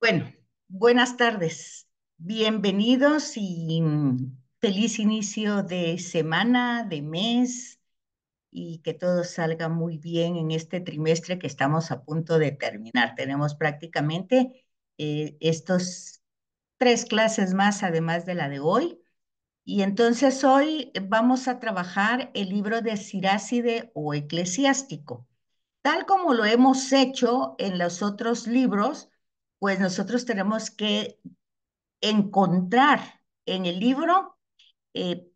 Bueno, buenas tardes. Bienvenidos y feliz inicio de semana, de mes y que todo salga muy bien en este trimestre que estamos a punto de terminar. Tenemos prácticamente estos tres clases más además de la de hoy. Y entonces hoy vamos a trabajar el libro de Siráside o Eclesiástico. Tal como lo hemos hecho en los otros libros, pues nosotros tenemos que encontrar en el libro,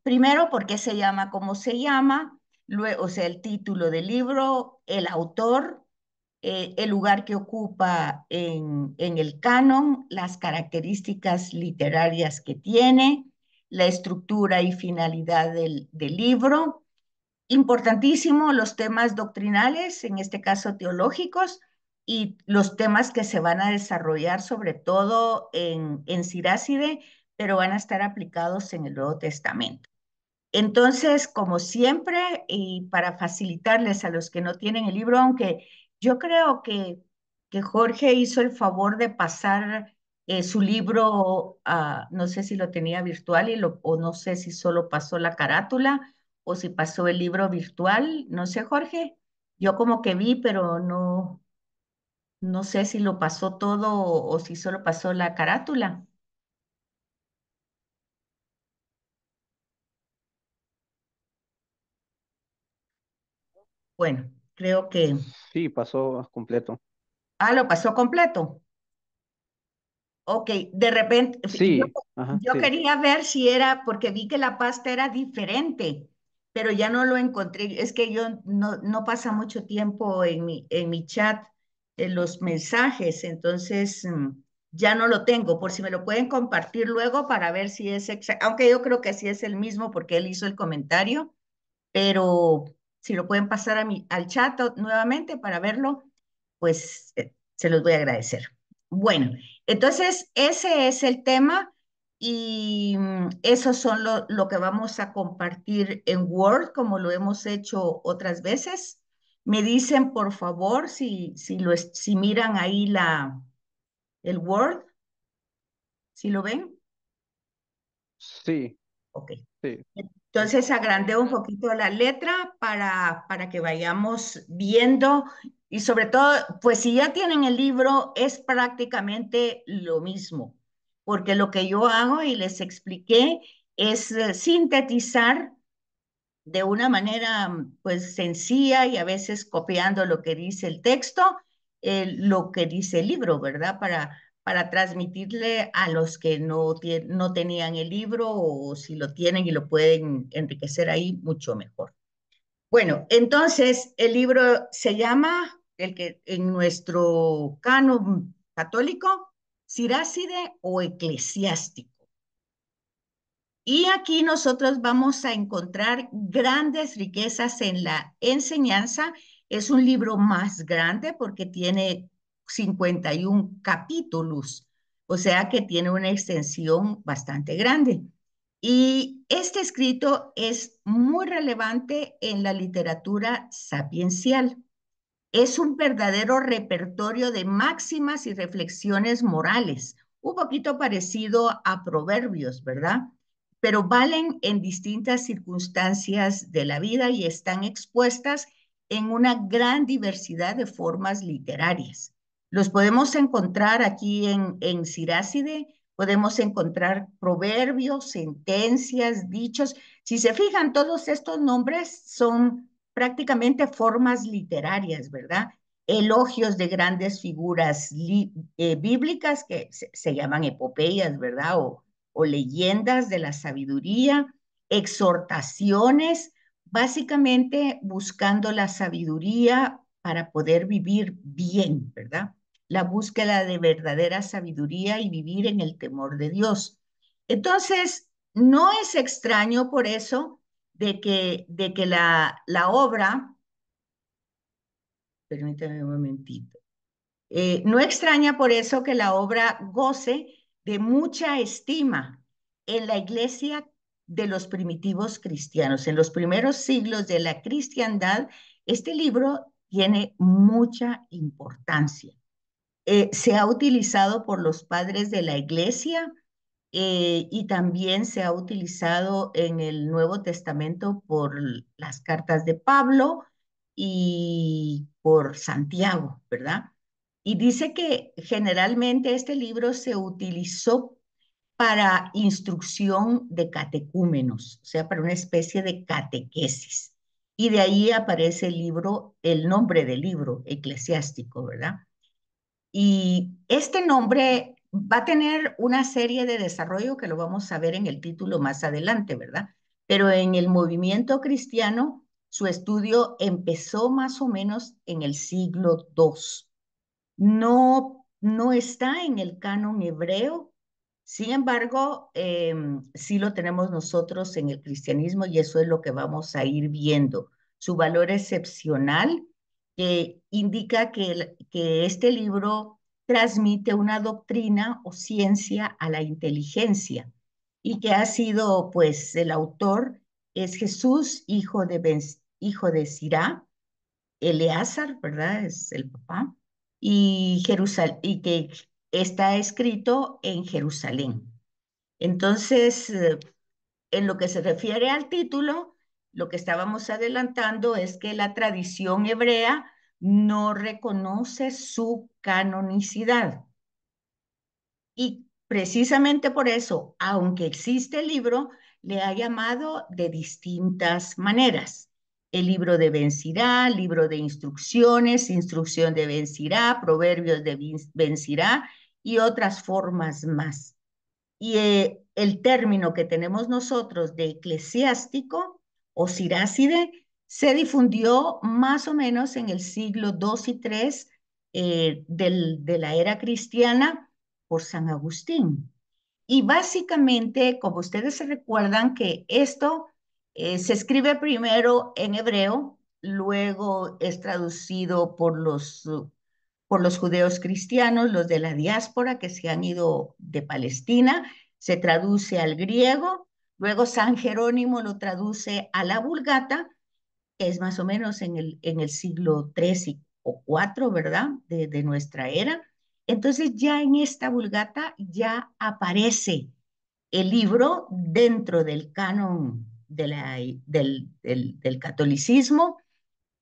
primero, por qué se llama como se llama, luego, o sea, el título del libro, el autor, el lugar que ocupa en el canon, las características literarias que tiene, la estructura y finalidad del libro. Importantísimo los temas doctrinales, en este caso teológicos, y los temas que se van a desarrollar sobre todo en Siráside, pero van a estar aplicados en el Nuevo Testamento. Entonces, como siempre, y para facilitarles a los que no tienen el libro, aunque yo creo que Jorge hizo el favor de pasar su libro, no sé si lo tenía virtual o no sé si solo pasó la carátula o si pasó el libro virtual, no sé, Jorge. Yo como que vi, pero no sé si lo pasó todo o si solo pasó la carátula. Bueno, creo que... Sí, pasó completo. Ah, lo pasó completo. Ok, de repente, Sí, ajá, yo sí. quería ver si era, porque vi que la pasta era diferente, pero ya no lo encontré. Es que yo no pasa mucho tiempo en mi chat, en los mensajes, entonces ya no lo tengo. Por si me lo pueden compartir luego para ver si es exacto, aunque yo creo que sí es el mismo porque él hizo el comentario, pero si lo pueden pasar al chat nuevamente para verlo, pues se los voy a agradecer. Bueno, entonces ese es el tema y eso son lo que vamos a compartir en Word, como lo hemos hecho otras veces. Me dicen, por favor, si miran ahí el Word, si lo ven. Sí, Ok. sí. Entonces agrandé un poquito la letra para que vayamos viendo y sobre todo, pues si ya tienen el libro, es prácticamente lo mismo, porque lo que yo hago y les expliqué es sintetizar de una manera pues sencilla y a veces copiando lo que dice el texto, lo que dice el libro, ¿verdad? Para transmitirle a los que no tenían el libro o si lo tienen y lo pueden enriquecer ahí, mucho mejor. Bueno, entonces el libro se llama, el que en nuestro canon católico, Siráside o Eclesiástico. Y aquí nosotros vamos a encontrar grandes riquezas en la enseñanza. Es un libro más grande porque tiene 51 capítulos, o sea que tiene una extensión bastante grande. Y este escrito es muy relevante en la literatura sapiencial. Es un verdadero repertorio de máximas y reflexiones morales, un poquito parecido a Proverbios, ¿verdad? Pero valen en distintas circunstancias de la vida y están expuestas en una gran diversidad de formas literarias. Los podemos encontrar aquí en Siráside, podemos encontrar proverbios, sentencias, dichos. Si se fijan, todos estos nombres son prácticamente formas literarias, ¿verdad? Elogios de grandes figuras bíblicas que se llaman epopeyas, ¿verdad? O leyendas de la sabiduría, exhortaciones, básicamente buscando la sabiduría para poder vivir bien, ¿verdad? La búsqueda de verdadera sabiduría y vivir en el temor de Dios. Entonces, no es extraño por eso de que la obra, permítame un momentito, no extraña por eso que la obra goce de mucha estima en la iglesia de los primitivos cristianos. En los primeros siglos de la cristiandad, este libro tiene mucha importancia. Se ha utilizado por los padres de la iglesia y también se ha utilizado en el Nuevo Testamento por las cartas de Pablo y por Santiago, ¿verdad? Y dice que generalmente este libro se utilizó para instrucción de catecúmenos, o sea, para una especie de catequesis. Y de ahí aparece el libro, el nombre del libro eclesiástico, ¿verdad? Y este nombre va a tener una serie de desarrollo que lo vamos a ver en el título más adelante, ¿verdad? Pero en el movimiento cristiano, su estudio empezó más o menos en el siglo II. No está en el canon hebreo, sin embargo, sí lo tenemos nosotros en el cristianismo y eso es lo que vamos a ir viendo. Su valor excepcional que indica que este libro transmite una doctrina o ciencia a la inteligencia y que ha sido, pues, el autor es Jesús, hijo de Sirá, Eleazar, ¿verdad? Es el papá, y que está escrito en Jerusalén. Entonces, en lo que se refiere al título, lo que estábamos adelantando es que la tradición hebrea no reconoce su canonicidad. Y precisamente por eso, aunque existe el libro, le ha llamado de distintas maneras. El libro de Ben Sirá, libro de instrucciones, instrucción de Ben Sirá, proverbios de Ben Sirá y otras formas más. Y el término que tenemos nosotros de eclesiástico o siráside se difundió más o menos en el siglo II y III de la era cristiana por San Agustín. Y básicamente, como ustedes se recuerdan, que esto se escribe primero en hebreo, luego es traducido por los judíos cristianos, los de la diáspora que se han ido de Palestina, se traduce al griego, luego San Jerónimo lo traduce a la Vulgata, que es más o menos en el siglo III o IV, ¿verdad? De nuestra era. Entonces ya en esta Vulgata ya aparece el libro dentro del canon del catolicismo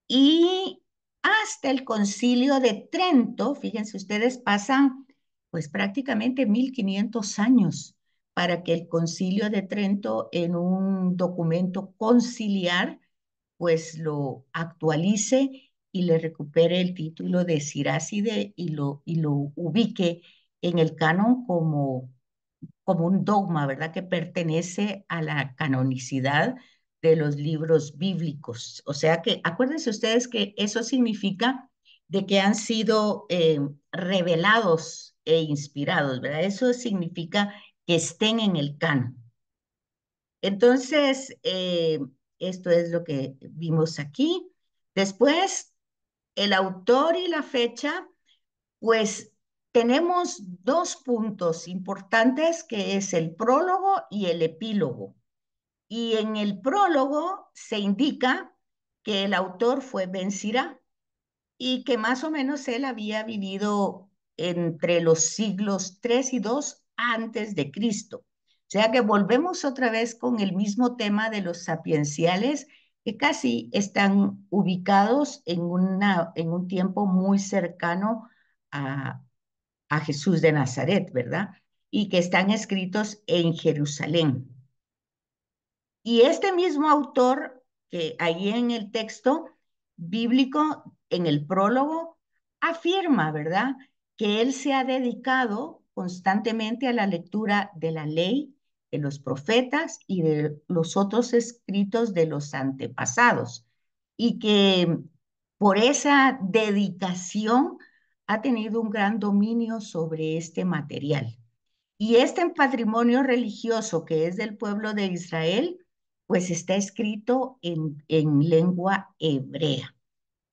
y hasta el Concilio de Trento, fíjense ustedes, pasan pues prácticamente 1500 años para que el Concilio de Trento en un documento conciliar pues lo actualice y le recupere el título de Siráside y lo ubique en el canon como un dogma, ¿verdad? Que pertenece a la canonicidad de los libros bíblicos. O sea que acuérdense ustedes que eso significa de que han sido revelados e inspirados, ¿verdad? Eso significa que estén en el canon. Entonces, esto es lo que vimos aquí. Después, el autor y la fecha, pues tenemos dos puntos importantes que es el prólogo y el epílogo. Y en el prólogo se indica que el autor fue Ben Sira y que más o menos él había vivido entre los siglos 3 y 2 antes de Cristo. O sea que volvemos otra vez con el mismo tema de los sapienciales que casi están ubicados en un tiempo muy cercano a, a Jesús de Nazaret, ¿verdad? Y que están escritos en Jerusalén. Y este mismo autor, que ahí en el texto bíblico, en el prólogo, afirma, ¿verdad?, que él se ha dedicado constantemente a la lectura de la ley, de los profetas y de los otros escritos de los antepasados, y que por esa dedicación ha tenido un gran dominio sobre este material. Y este patrimonio religioso que es del pueblo de Israel, pues está escrito en lengua hebrea.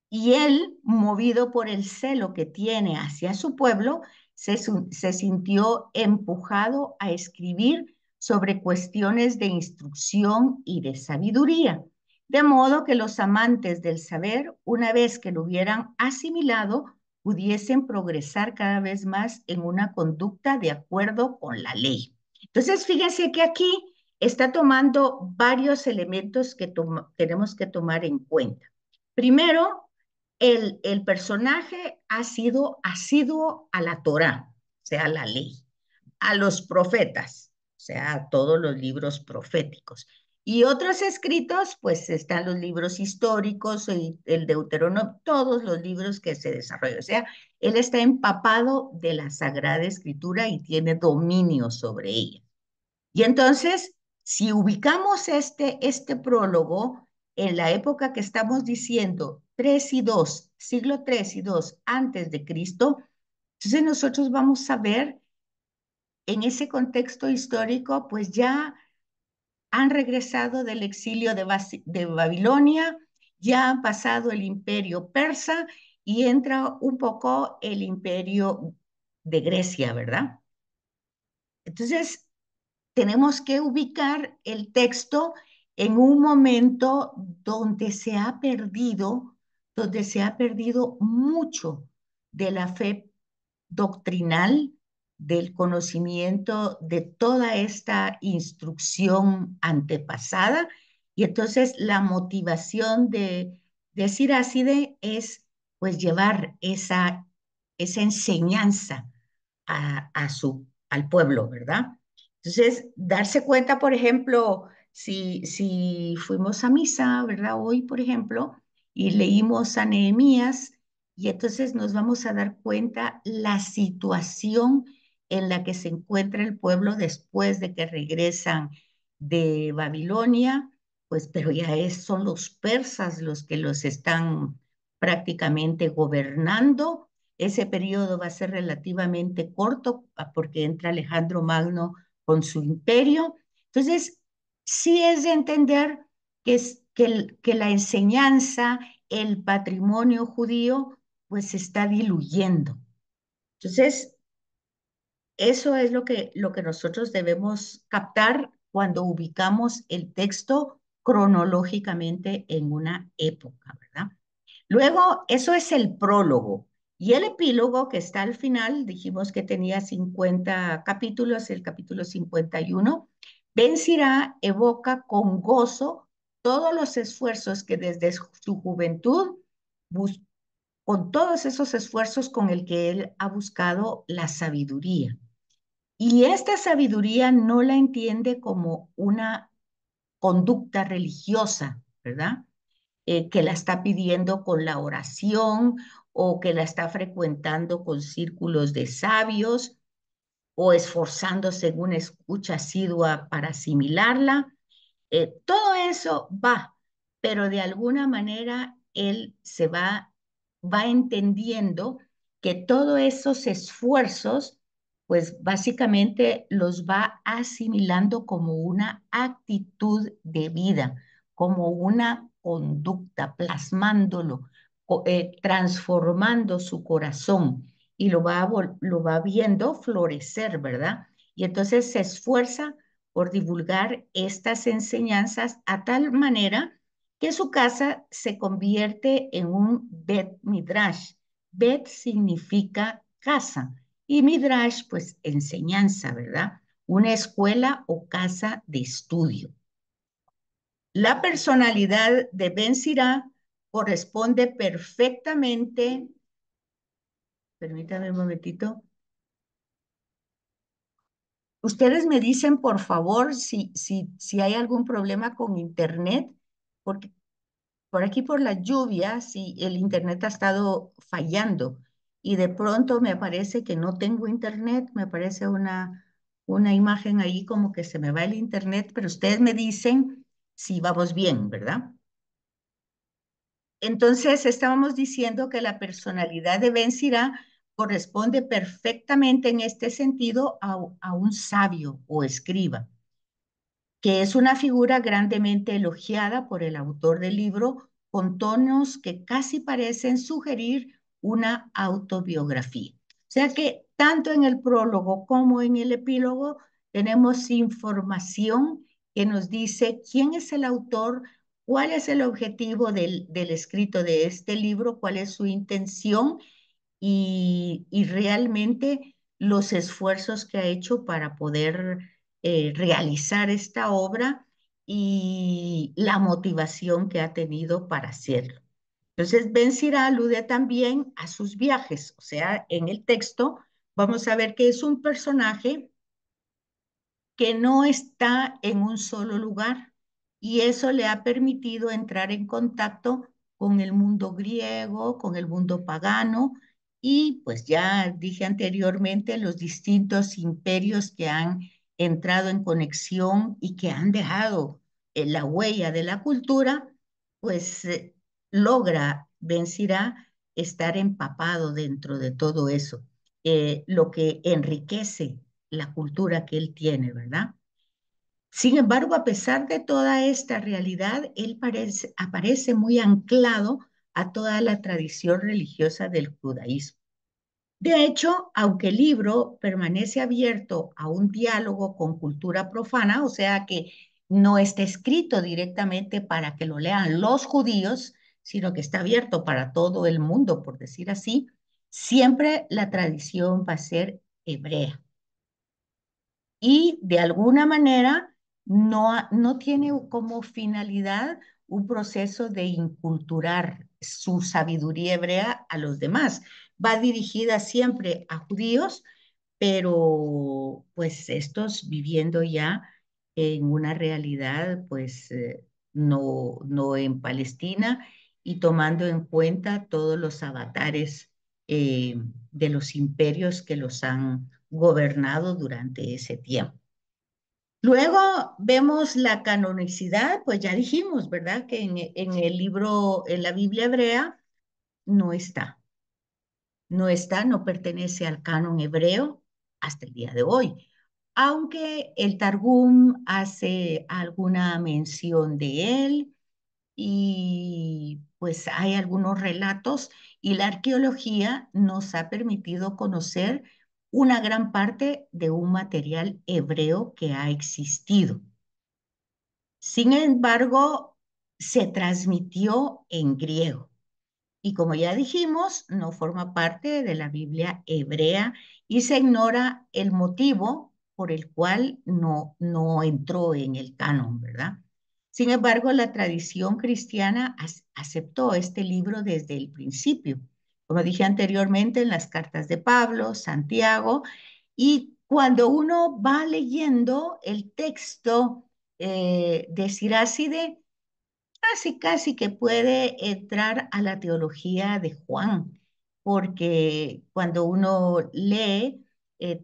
Y él, movido por el celo que tiene hacia su pueblo, se sintió empujado a escribir sobre cuestiones de instrucción y de sabiduría. De modo que los amantes del saber, una vez que lo hubieran asimilado, pudiesen progresar cada vez más en una conducta de acuerdo con la ley. Entonces, fíjense que aquí está tomando varios elementos que tenemos que tomar en cuenta. Primero, el personaje ha sido asiduo a la Torá, o sea, a la ley, a los profetas, o sea, a todos los libros proféticos. Y otros escritos, pues están los libros históricos, el Deuteronomio, todos los libros que se desarrollan. O sea, él está empapado de la Sagrada Escritura y tiene dominio sobre ella. Y entonces, si ubicamos este prólogo en la época que estamos diciendo, 3 y 2, siglo 3 y 2 antes de Cristo, entonces nosotros vamos a ver en ese contexto histórico, pues ya han regresado del exilio de Babilonia, ya han pasado el imperio persa y entra un poco el imperio de Grecia, ¿verdad? Entonces, tenemos que ubicar el texto en un momento donde se ha perdido mucho de la fe doctrinal, del conocimiento de toda esta instrucción antepasada. Y entonces la motivación de Siracide es pues llevar esa enseñanza al pueblo, ¿verdad? Entonces, darse cuenta, por ejemplo, si fuimos a misa, ¿verdad? Hoy, por ejemplo, y leímos a Nehemías, y entonces nos vamos a dar cuenta la situación en la que se encuentra el pueblo después de que regresan de Babilonia, pues, pero ya son los persas los que los están prácticamente gobernando. Ese periodo va a ser relativamente corto porque entra Alejandro Magno con su imperio. Entonces, sí es de entender que la enseñanza, el patrimonio judío, pues se está diluyendo. Entonces, eso es lo que nosotros debemos captar cuando ubicamos el texto cronológicamente en una época, ¿verdad? Luego, eso es el prólogo. Y el epílogo que está al final, dijimos que tenía 50 capítulos, el capítulo 51, Ben Sirá evoca con gozo todos los esfuerzos que desde su juventud, con todos esos esfuerzos con el que él ha buscado la sabiduría. Y esta sabiduría no la entiende como una conducta religiosa, ¿verdad? Que la está pidiendo con la oración o que la está frecuentando con círculos de sabios o esforzándose en una escucha asidua para asimilarla. Todo eso va, pero de alguna manera él va entendiendo que todos esos esfuerzos, pues básicamente los va asimilando como una actitud de vida, como una conducta, plasmándolo, transformando su corazón y lo va viendo florecer, ¿verdad? Y entonces se esfuerza por divulgar estas enseñanzas a tal manera que su casa se convierte en un Bet Midrash. Bet significa casa y Midrash, pues enseñanza, ¿verdad? Una escuela o casa de estudio. La personalidad de Ben Sirá corresponde perfectamente, permítame un momentito. Ustedes me dicen, por favor, si hay algún problema con internet, porque por aquí por la lluvia, si el internet ha estado fallando y de pronto me aparece que no tengo internet, me aparece una imagen ahí como que se me va el internet, pero ustedes me dicen si vamos bien, ¿verdad? Entonces, estábamos diciendo que la personalidad de Ben Sirá corresponde perfectamente en este sentido a un sabio o escriba que es una figura grandemente elogiada por el autor del libro, con tonos que casi parecen sugerir una autobiografía. O sea que tanto en el prólogo como en el epílogo tenemos información que nos dice quién es el autor, cuál es el objetivo del escrito de este libro, cuál es su intención y realmente los esfuerzos que ha hecho para poder realizar esta obra y la motivación que ha tenido para hacerlo. Entonces, Ben Sira alude también a sus viajes, o sea, en el texto vamos a ver que es un personaje que no está en un solo lugar y eso le ha permitido entrar en contacto con el mundo griego, con el mundo pagano y pues ya dije anteriormente los distintos imperios que han entrado en conexión y que han dejado la huella de la cultura, pues logra Bencirá estar empapado dentro de todo eso, lo que enriquece la cultura que él tiene, ¿verdad? Sin embargo, a pesar de toda esta realidad, él aparece muy anclado a toda la tradición religiosa del judaísmo. De hecho, aunque el libro permanece abierto a un diálogo con cultura profana, o sea que no está escrito directamente para que lo lean los judíos, sino que está abierto para todo el mundo, por decir así, siempre la tradición va a ser hebrea y de alguna manera no tiene como finalidad un proceso de inculturar su sabiduría hebrea a los demás. Va dirigida siempre a judíos, pero pues estos viviendo ya en una realidad pues no en Palestina y tomando en cuenta todos los avatares eh, de los imperios que los han gobernado durante ese tiempo. Luego vemos la canonicidad, pues ya dijimos, ¿verdad? Que en el libro, en la Biblia hebrea, no está, no pertenece al canon hebreo hasta el día de hoy. Aunque el Targum hace alguna mención de él, y pues hay algunos relatos y la arqueología nos ha permitido conocer una gran parte de un material hebreo que ha existido. Sin embargo, se transmitió en griego. Y como ya dijimos, no forma parte de la Biblia hebrea y se ignora el motivo por el cual no entró en el canon, ¿verdad? Sin embargo, la tradición cristiana aceptó este libro desde el principio, como dije anteriormente, en las cartas de Pablo, Santiago, y cuando uno va leyendo el texto de Siráside, casi que puede entrar a la teología de Juan, porque cuando uno lee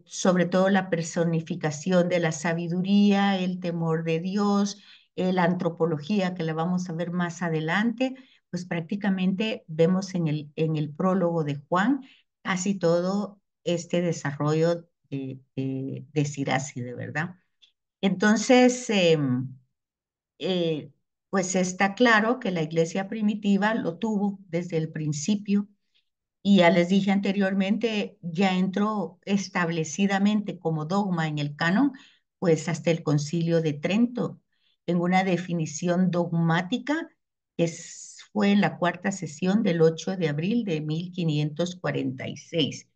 sobre todo la personificación de la sabiduría, el temor de Dios, la antropología, que la vamos a ver más adelante, pues prácticamente vemos en el prólogo de Juan casi todo este desarrollo de Siráside, ¿verdad? Entonces, eh, pues está claro que la iglesia primitiva lo tuvo desde el principio y ya les dije anteriormente, ya entró establecidamente como dogma en el canon, pues hasta el Concilio de Trento, en una definición dogmática fue en la cuarta sesión del 8 de abril de 1546.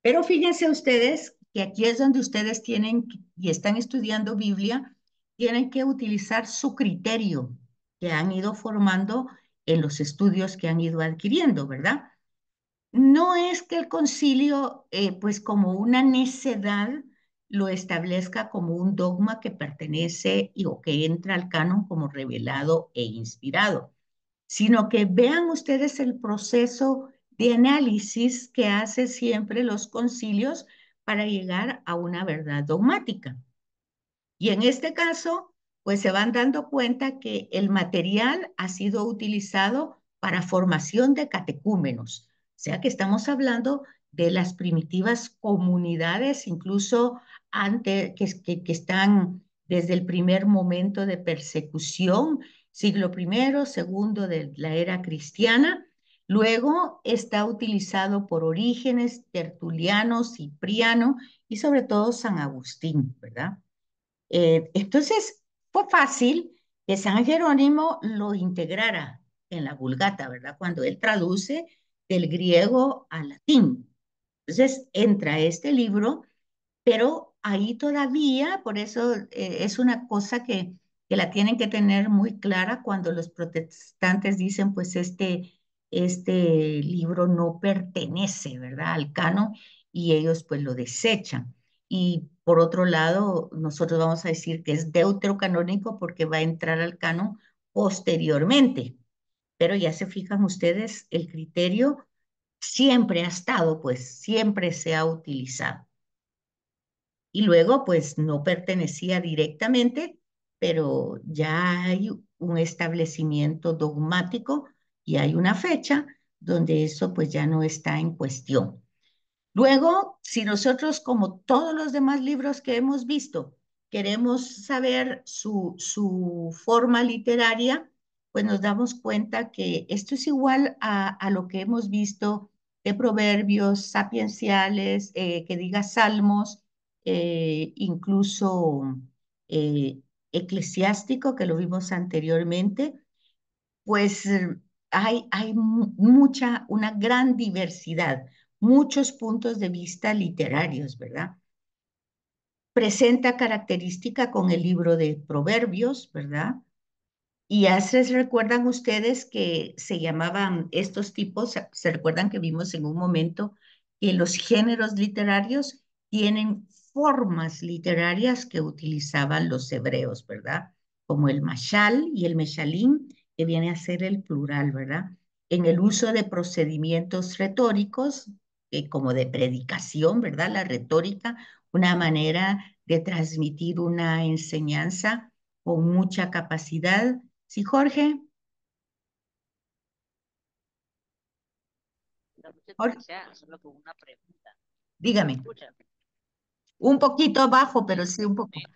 Pero fíjense ustedes que aquí es donde ustedes tienen y están estudiando Biblia, tienen que utilizar su criterio que han ido formando en los estudios que han ido adquiriendo, ¿verdad? No es que el concilio, pues como una necedad, lo establezca como un dogma que pertenece o que entra al canon como revelado e inspirado, sino que vean ustedes el proceso de análisis que hace siempre los concilios para llegar a una verdad dogmática. Y en este caso, pues se van dando cuenta que el material ha sido utilizado para formación de catecúmenos. O sea que estamos hablando de las primitivas comunidades, incluso antes, que están desde el primer momento de persecución, siglo primero, segundo de la era cristiana. Luego está utilizado por Orígenes, Tertuliano, Cipriano y sobre todo San Agustín, ¿verdad? Entonces, fue fácil que San Jerónimo lo integrara en la Vulgata, ¿verdad? Cuando él traduce del griego al latín. Entonces entra este libro, pero ahí todavía, por eso es una cosa que la tienen que tener muy clara cuando los protestantes dicen, pues este libro no pertenece, ¿verdad?, al canon, y ellos pues lo desechan. Y por otro lado, nosotros vamos a decir que es deuterocanónico porque va a entrar al canon posteriormente. Pero ya se fijan ustedes, el criterio siempre ha estado, pues siempre se ha utilizado. Y luego, pues no pertenecía directamente, pero ya hay un establecimiento dogmático y hay una fecha donde eso pues ya no está en cuestión. Luego, si nosotros, como todos los demás libros que hemos visto, queremos saber su forma literaria, pues nos damos cuenta que esto es igual a lo que hemos visto de proverbios sapienciales, que diga salmos, incluso eh, eclesiástico, que lo vimos anteriormente, pues hay mucha, una gran diversidad, muchos puntos de vista literarios, ¿verdad? Presenta característica con el libro de Proverbios, ¿verdad? Y ya se recuerdan ustedes que se llamaban estos tipos, se recuerdan que vimos en un momento que los géneros literarios tienen formas literarias que utilizaban los hebreos, ¿verdad? Como el mashal y el meshalim, que viene a ser el plural, ¿verdad? En el uso de procedimientos retóricos, como de predicación, ¿verdad? La retórica, una manera de transmitir una enseñanza con mucha capacidad. Sí, Jorge, Muchas Jorge, gracias. Solo con una pregunta. ¿Me dígame. escuchan? Un poquito bajo, pero Sí, sí un poco. bueno,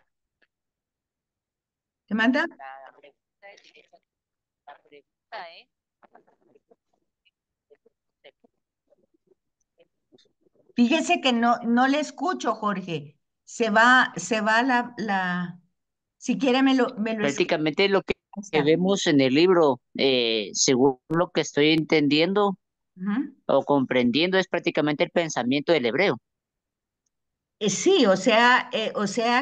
¿Te manda? la pregunta es, la pregunta es, Fíjese que no le escucho, Jorge. Se va si quiere me lo escribe. prácticamente lo Ahí que está. vemos en el libro, según lo que estoy entendiendo Ujú. o comprendiendo, es prácticamente el pensamiento del hebreo. Sí, o sea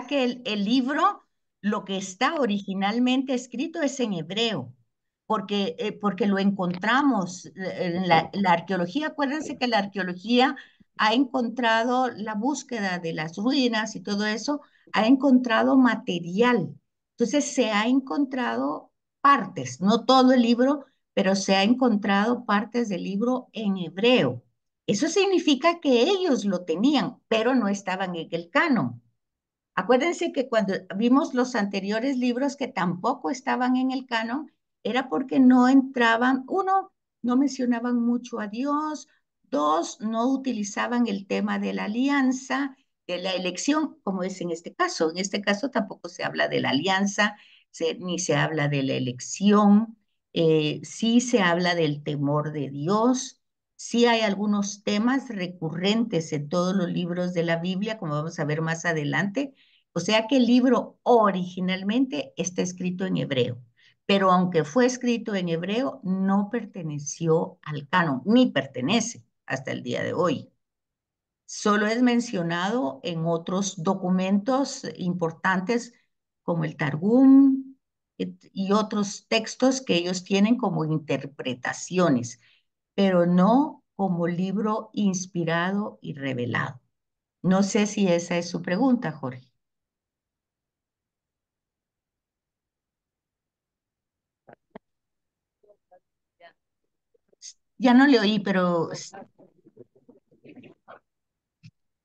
que el libro, lo que está originalmente escrito es en hebreo, porque lo encontramos en la arqueología. Acuérdense que la arqueología ha encontrado la búsqueda de las ruinas y todo eso, ha encontrado material. Entonces se ha encontrado partes, no todo el libro, pero se ha encontrado partes del libro en hebreo. Eso significa que ellos lo tenían, pero no estaban en el canon. Acuérdense que cuando vimos los anteriores libros que tampoco estaban en el canon, era porque no entraban, uno, no mencionaban mucho a Dios, dos, no utilizaban el tema de la alianza, de la elección, como es en este caso. En este caso tampoco se habla de la alianza, ni se habla de la elección, sí se habla del temor de Dios. Sí hay algunos temas recurrentes en todos los libros de la Biblia, como vamos a ver más adelante, o sea que el libro originalmente está escrito en hebreo, pero aunque fue escrito en hebreo, no perteneció al canon, ni pertenece hasta el día de hoy. Solo es mencionado en otros documentos importantes como el Targum y otros textos que ellos tienen como interpretaciones, pero no como libro inspirado y revelado. No sé si esa es su pregunta, Jorge. Ya no le oí, pero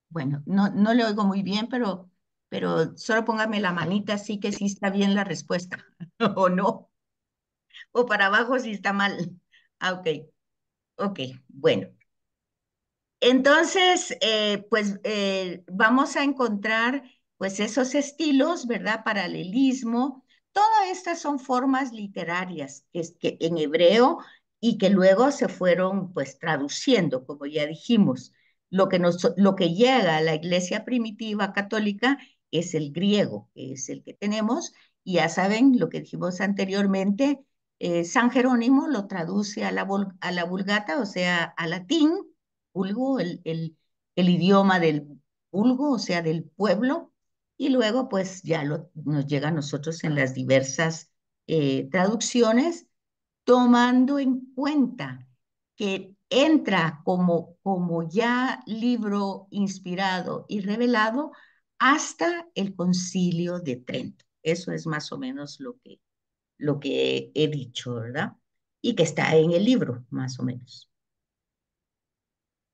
bueno, no le oigo muy bien, pero solo póngame la manita así que sí está bien la respuesta, o no, o para abajo si está mal. Ah, ok, ok, bueno. Entonces, pues vamos a encontrar pues esos estilos, ¿verdad? Paralelismo. Todas estas son formas literarias que en hebreo y que luego se fueron pues traduciendo, como ya dijimos. Lo que llega a la iglesia primitiva católica es el griego, que es el que tenemos. Y ya saben lo que dijimos anteriormente, San Jerónimo lo traduce a a la Vulgata, o sea, a latín, vulgo, el idioma del vulgo, o sea, del pueblo, y luego pues ya nos llega a nosotros en las diversas traducciones, tomando en cuenta que entra como ya libro inspirado y revelado hasta el Concilio de Trento. Eso es más o menos lo que he dicho, ¿verdad? Y que está en el libro, más o menos.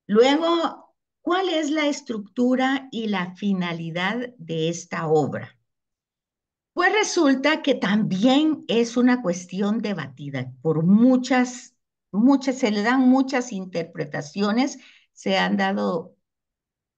Luego, ¿cuál es la estructura y la finalidad de esta obra? Pues resulta que también es una cuestión debatida por se le dan muchas interpretaciones, se han dado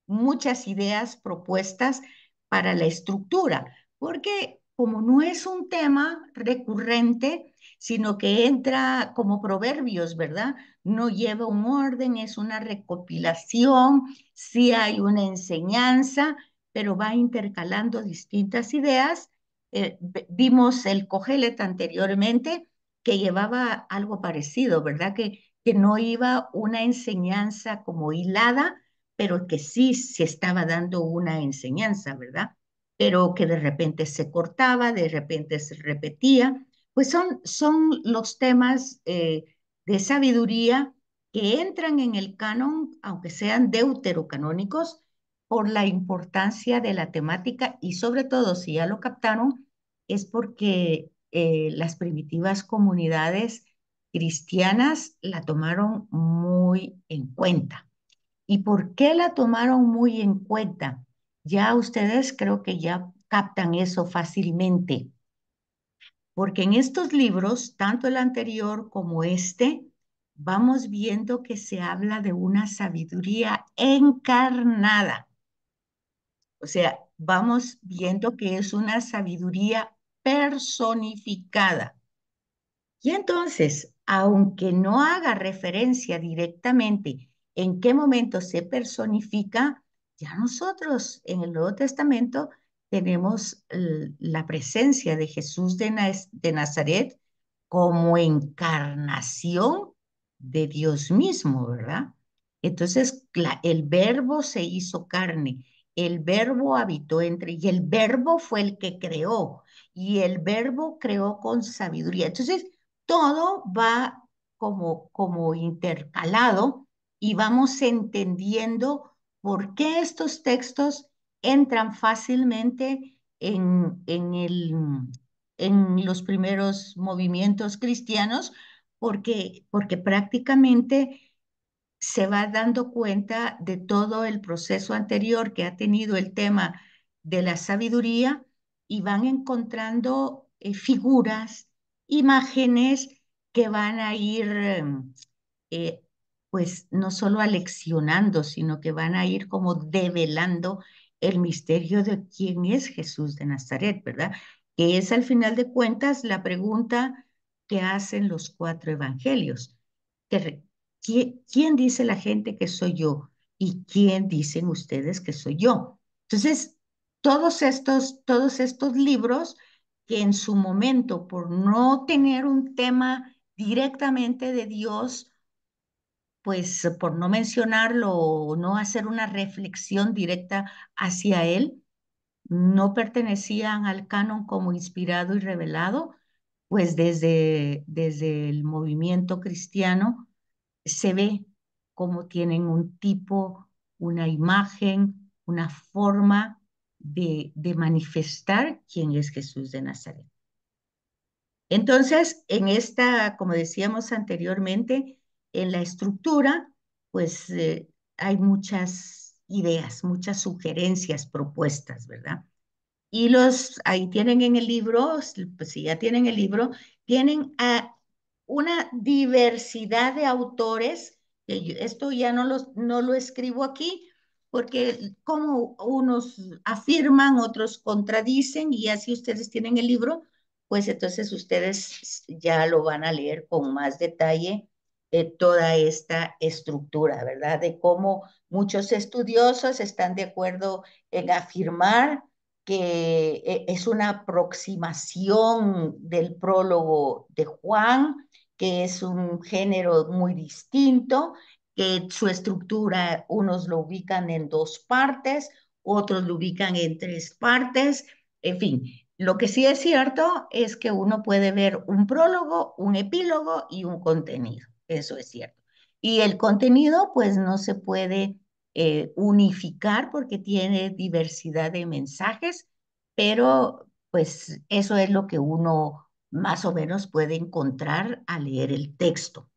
muchas ideas propuestas para la estructura, porque como no es un tema recurrente, sino que entra como proverbios, ¿verdad? No lleva un orden, es una recopilación, sí hay una enseñanza, pero va intercalando distintas ideas. Vimos el Cogelet anteriormente, que llevaba algo parecido, ¿verdad? Que no iba una enseñanza como hilada, pero que sí se estaba dando una enseñanza, ¿verdad? Pero que de repente se cortaba, de repente se repetía. Pues son los temas de sabiduría que entran en el canon, aunque sean deuterocanónicos, por la importancia de la temática y sobre todo, si ya lo captaron, es porque las primitivas comunidades cristianas la tomaron muy en cuenta. ¿Y por qué la tomaron muy en cuenta? Ya ustedes creo que ya captan eso fácilmente, porque en estos libros, tanto el anterior como este, vamos viendo que se habla de una sabiduría encarnada. O sea, vamos viendo que es una sabiduría personificada. Y entonces, aunque no haga referencia directamente en qué momento se personifica, ya nosotros en el Nuevo Testamento tenemos la presencia de Jesús de Nazaret como encarnación de Dios mismo, ¿verdad? Entonces, el verbo se hizo carne, el verbo habitó y el verbo fue el que creó, y el verbo creó con sabiduría. Entonces, todo va como intercalado y vamos entendiendo por qué estos textos entran fácilmente en los primeros movimientos cristianos, porque prácticamente se va dando cuenta de todo el proceso anterior que ha tenido el tema de la sabiduría y van encontrando figuras, imágenes que van a ir, eh, pues, no solo aleccionando, sino que van a ir como develando el misterio de quién es Jesús de Nazaret, ¿verdad? Que es al final de cuentas la pregunta que hacen los cuatro evangelios. Que ¿Quién dice la gente que soy yo? ¿Y quién dicen ustedes que soy yo? Entonces, todos estos libros que en su momento, por no tener un tema directamente de Dios, pues por no mencionarlo o no hacer una reflexión directa hacia él, no pertenecían al canon como inspirado y revelado, pues desde el movimiento cristiano se ve cómo tienen un tipo, una imagen, una forma de manifestar quién es Jesús de Nazaret. Entonces, en esta, como decíamos anteriormente, en la estructura, pues hay muchas ideas, muchas sugerencias propuestas, ¿verdad? Y ahí tienen en el libro, pues si ya tienen el libro, tienen una diversidad de autores, que esto ya no lo escribo aquí, porque como unos afirman, otros contradicen, y así ustedes tienen el libro, pues entonces ustedes ya lo van a leer con más detalle toda esta estructura, ¿verdad? De cómo muchos estudiosos están de acuerdo en afirmar que es una aproximación del prólogo de Juan, que es un género muy distinto, que su estructura, unos lo ubican en dos partes, otros lo ubican en tres partes, en fin. Lo que sí es cierto es que uno puede ver un prólogo, un epílogo y un contenido. Eso es cierto. Y el contenido, pues no se puede unificar porque tiene diversidad de mensajes, pero pues eso es lo que uno más o menos puede encontrar al leer el texto.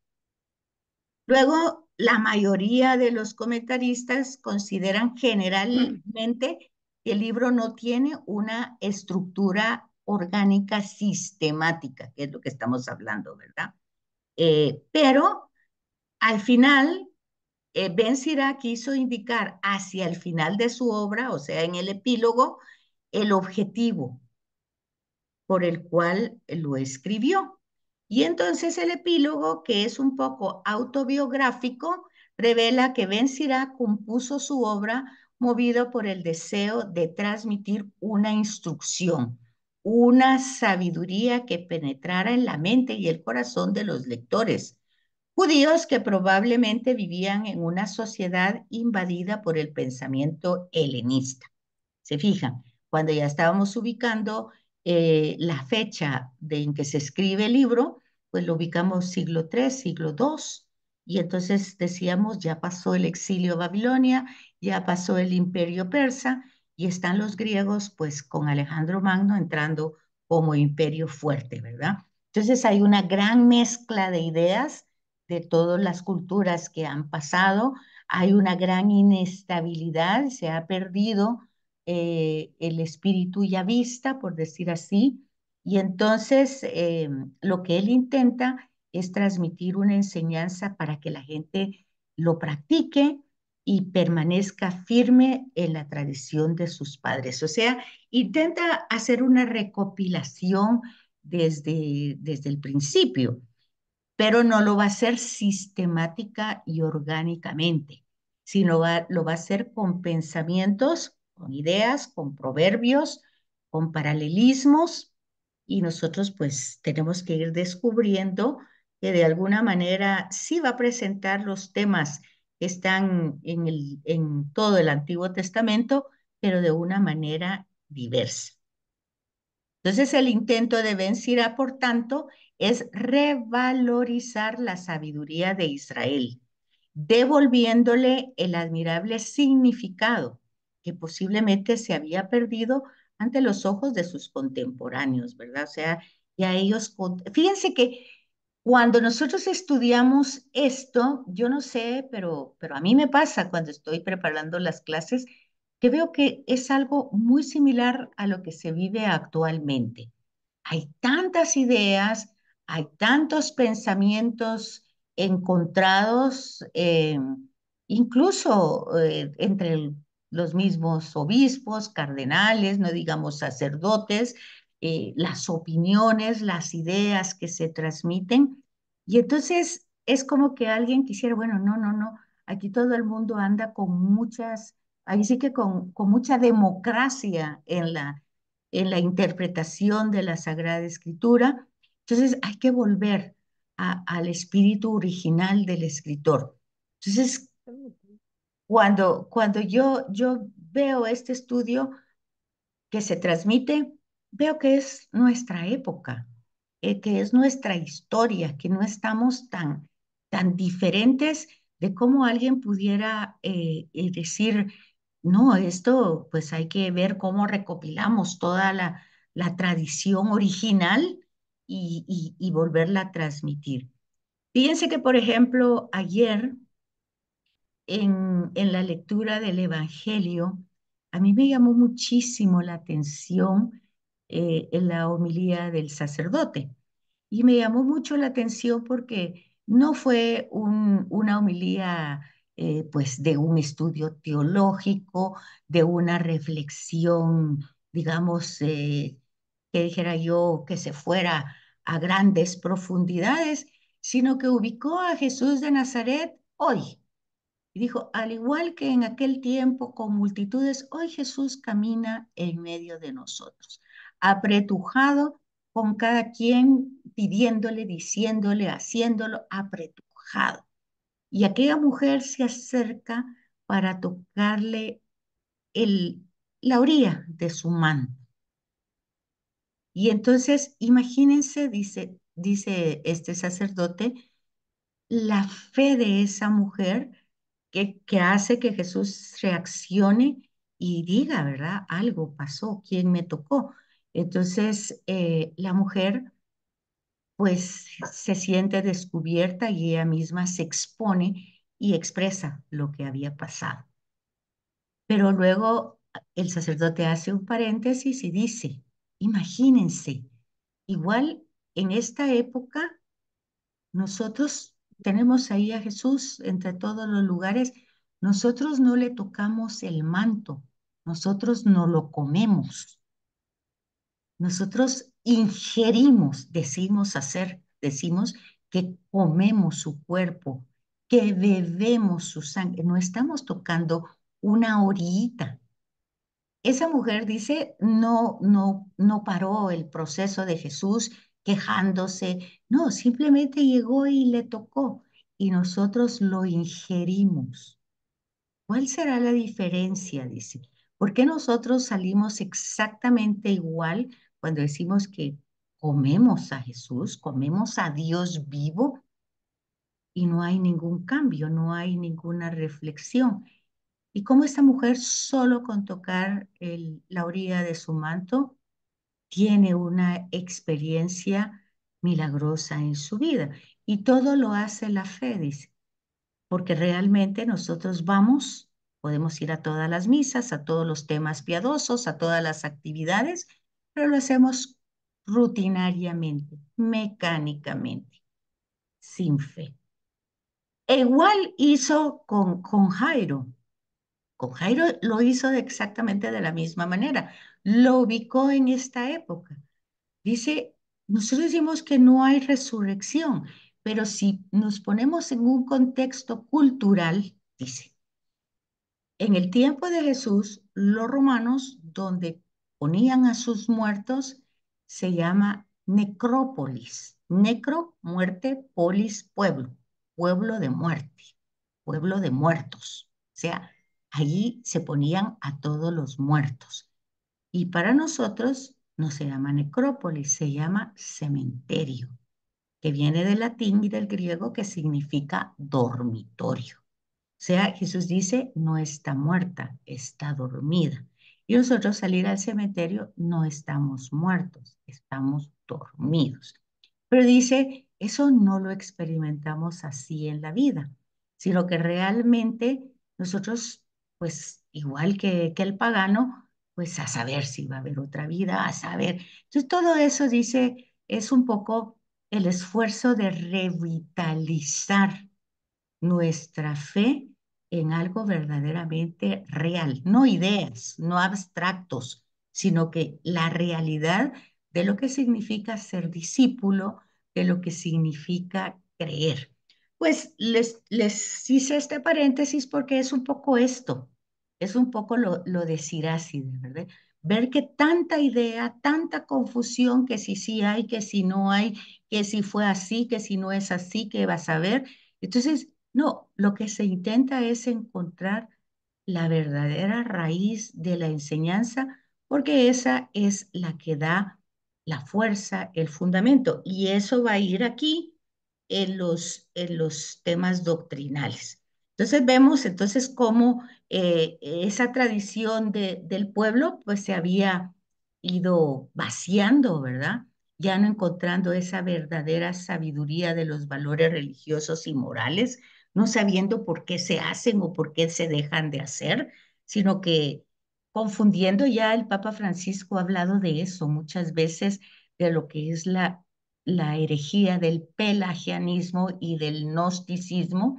Luego, la mayoría de los comentaristas consideran generalmente que el libro no tiene una estructura orgánica sistemática, que es lo que estamos hablando, ¿verdad? Pero al final, Ben Sira quiso indicar hacia el final de su obra, o sea, en el epílogo, el objetivo por el cual lo escribió. Y entonces el epílogo, que es un poco autobiográfico, revela que Ben Sira compuso su obra movido por el deseo de transmitir una instrucción, una sabiduría que penetrara en la mente y el corazón de los lectores, judíos que probablemente vivían en una sociedad invadida por el pensamiento helenista. Se fijan, cuando ya estábamos ubicando la fecha en que se escribe el libro, pues lo ubicamos siglo III, siglo II, y entonces decíamos, ya pasó el exilio a Babilonia, ya pasó el imperio persa, y están los griegos, pues con Alejandro Magno entrando como imperio fuerte, ¿verdad? Entonces hay una gran mezcla de ideas de todas las culturas que han pasado, hay una gran inestabilidad, se ha perdido el espíritu yavista, por decir así, y entonces lo que él intenta es transmitir una enseñanza para que la gente lo practique y permanezca firme en la tradición de sus padres. O sea, intenta hacer una recopilación desde el principio, pero no lo va a hacer sistemática y orgánicamente, sino lo va a hacer con pensamientos, con ideas, con proverbios, con paralelismos, y nosotros pues tenemos que ir descubriendo que de alguna manera sí va a presentar los temas que están en todo el Antiguo Testamento, pero de una manera diversa. Entonces, el intento de Ben Sira, por tanto, es revalorizar la sabiduría de Israel, devolviéndole el admirable significado que posiblemente se había perdido ante los ojos de sus contemporáneos, ¿verdad? O sea, ya ellos, fíjense que cuando nosotros estudiamos esto, yo no sé, pero a mí me pasa cuando estoy preparando las clases, que veo que es algo muy similar a lo que se vive actualmente. Hay tantas ideas, hay tantos pensamientos encontrados, incluso entre los mismos obispos, cardenales, no digamos sacerdotes, las opiniones, las ideas que se transmiten. Y entonces es como que alguien quisiera, bueno, no, no, no, aquí todo el mundo anda con muchas, ahí sí que con mucha democracia en la interpretación de la Sagrada Escritura. Entonces hay que volver al espíritu original del escritor. Entonces, cuando yo veo este estudio que se transmite, veo que es nuestra época, que es nuestra historia, que no estamos tan diferentes de cómo alguien pudiera decir, no, esto pues hay que ver cómo recopilamos toda la tradición original y volverla a transmitir. Fíjense que, por ejemplo, ayer en la lectura del Evangelio, a mí me llamó muchísimo la atención en la homilía del sacerdote. Y me llamó mucho la atención porque no fue una homilía pues de un estudio teológico, de una reflexión, digamos, que dijera yo, que se fuera a grandes profundidades, sino que ubicó a Jesús de Nazaret hoy, Y dijo, al igual que en aquel tiempo con multitudes, hoy Jesús camina en medio de nosotros, apretujado con cada quien pidiéndole, diciéndole, haciéndolo, apretujado. Y aquella mujer se acerca para tocarle el, la orilla de su manto. Y entonces, imagínense, dice este sacerdote, la fe de esa mujer que hace que Jesús reaccione y diga, ¿verdad? Algo pasó, ¿quién me tocó? Entonces, la mujer pues se siente descubierta y ella misma se expone y expresa lo que había pasado. Pero luego el sacerdote hace un paréntesis y dice, imagínense, igual en esta época nosotros tenemos ahí a Jesús entre todos los lugares, nosotros no le tocamos el manto, nosotros no lo comemos, nosotros ingerimos, decimos que comemos su cuerpo, que bebemos su sangre, no estamos tocando una orillita. Esa mujer dice, no paró el proceso de Jesús quejándose, no, simplemente llegó y le tocó y nosotros lo ingerimos. ¿Cuál será la diferencia? Dice. ¿Por qué nosotros salimos exactamente igual cuando decimos que comemos a Jesús, comemos a Dios vivo y no hay ningún cambio, no hay ninguna reflexión? Y cómo esta mujer solo con tocar la orilla de su manto tiene una experiencia milagrosa en su vida. Y todo lo hace la fe, dice, porque realmente nosotros vamos, podemos ir a todas las misas, a todos los temas piadosos, a todas las actividades, pero lo hacemos rutinariamente, mecánicamente, sin fe. E igual hizo con Jairo. Con Jairo lo hizo exactamente de la misma manera. Lo ubicó en esta época. Dice, nosotros decimos que no hay resurrección, pero si nos ponemos en un contexto cultural, dice, en el tiempo de Jesús, los romanos, donde ponían a sus muertos, se llama necrópolis. Necro, muerte, polis, pueblo, pueblo de muerte, pueblo de muertos. O sea, allí se ponían a todos los muertos. Y para nosotros no se llama necrópolis, se llama cementerio, que viene del latín y del griego que significa dormitorio. O sea, Jesús dice, no está muerta, está dormida. Y nosotros salir al cementerio no estamos muertos, estamos dormidos. Pero dice, eso no lo experimentamos así en la vida, sino que realmente nosotros, pues igual que el pagano, pues a saber si va a haber otra vida, a saber. Entonces todo eso dice, es un poco el esfuerzo de revitalizar nuestra fe en algo verdaderamente real, no ideas, no abstractos, sino que la realidad de lo que significa ser discípulo, de lo que significa creer. Pues les hice este paréntesis porque es un poco esto, es un poco lo de Siracide, ¿verdad? Ver que tanta idea, tanta confusión, que si sí hay, que si no hay, que si fue así, que si no es así, que vas a ver. Entonces, no, lo que se intenta es encontrar la verdadera raíz de la enseñanza, porque esa es la que da la fuerza, el fundamento, y eso va a ir aquí en los temas doctrinales. Entonces vemos entonces cómo esa tradición del pueblo pues se había ido vaciando, ¿verdad? Ya no encontrando esa verdadera sabiduría de los valores religiosos y morales, no sabiendo por qué se hacen o por qué se dejan de hacer, sino que confundiendo, ya el Papa Francisco ha hablado de eso muchas veces, de lo que es la herejía del pelagianismo y del gnosticismo.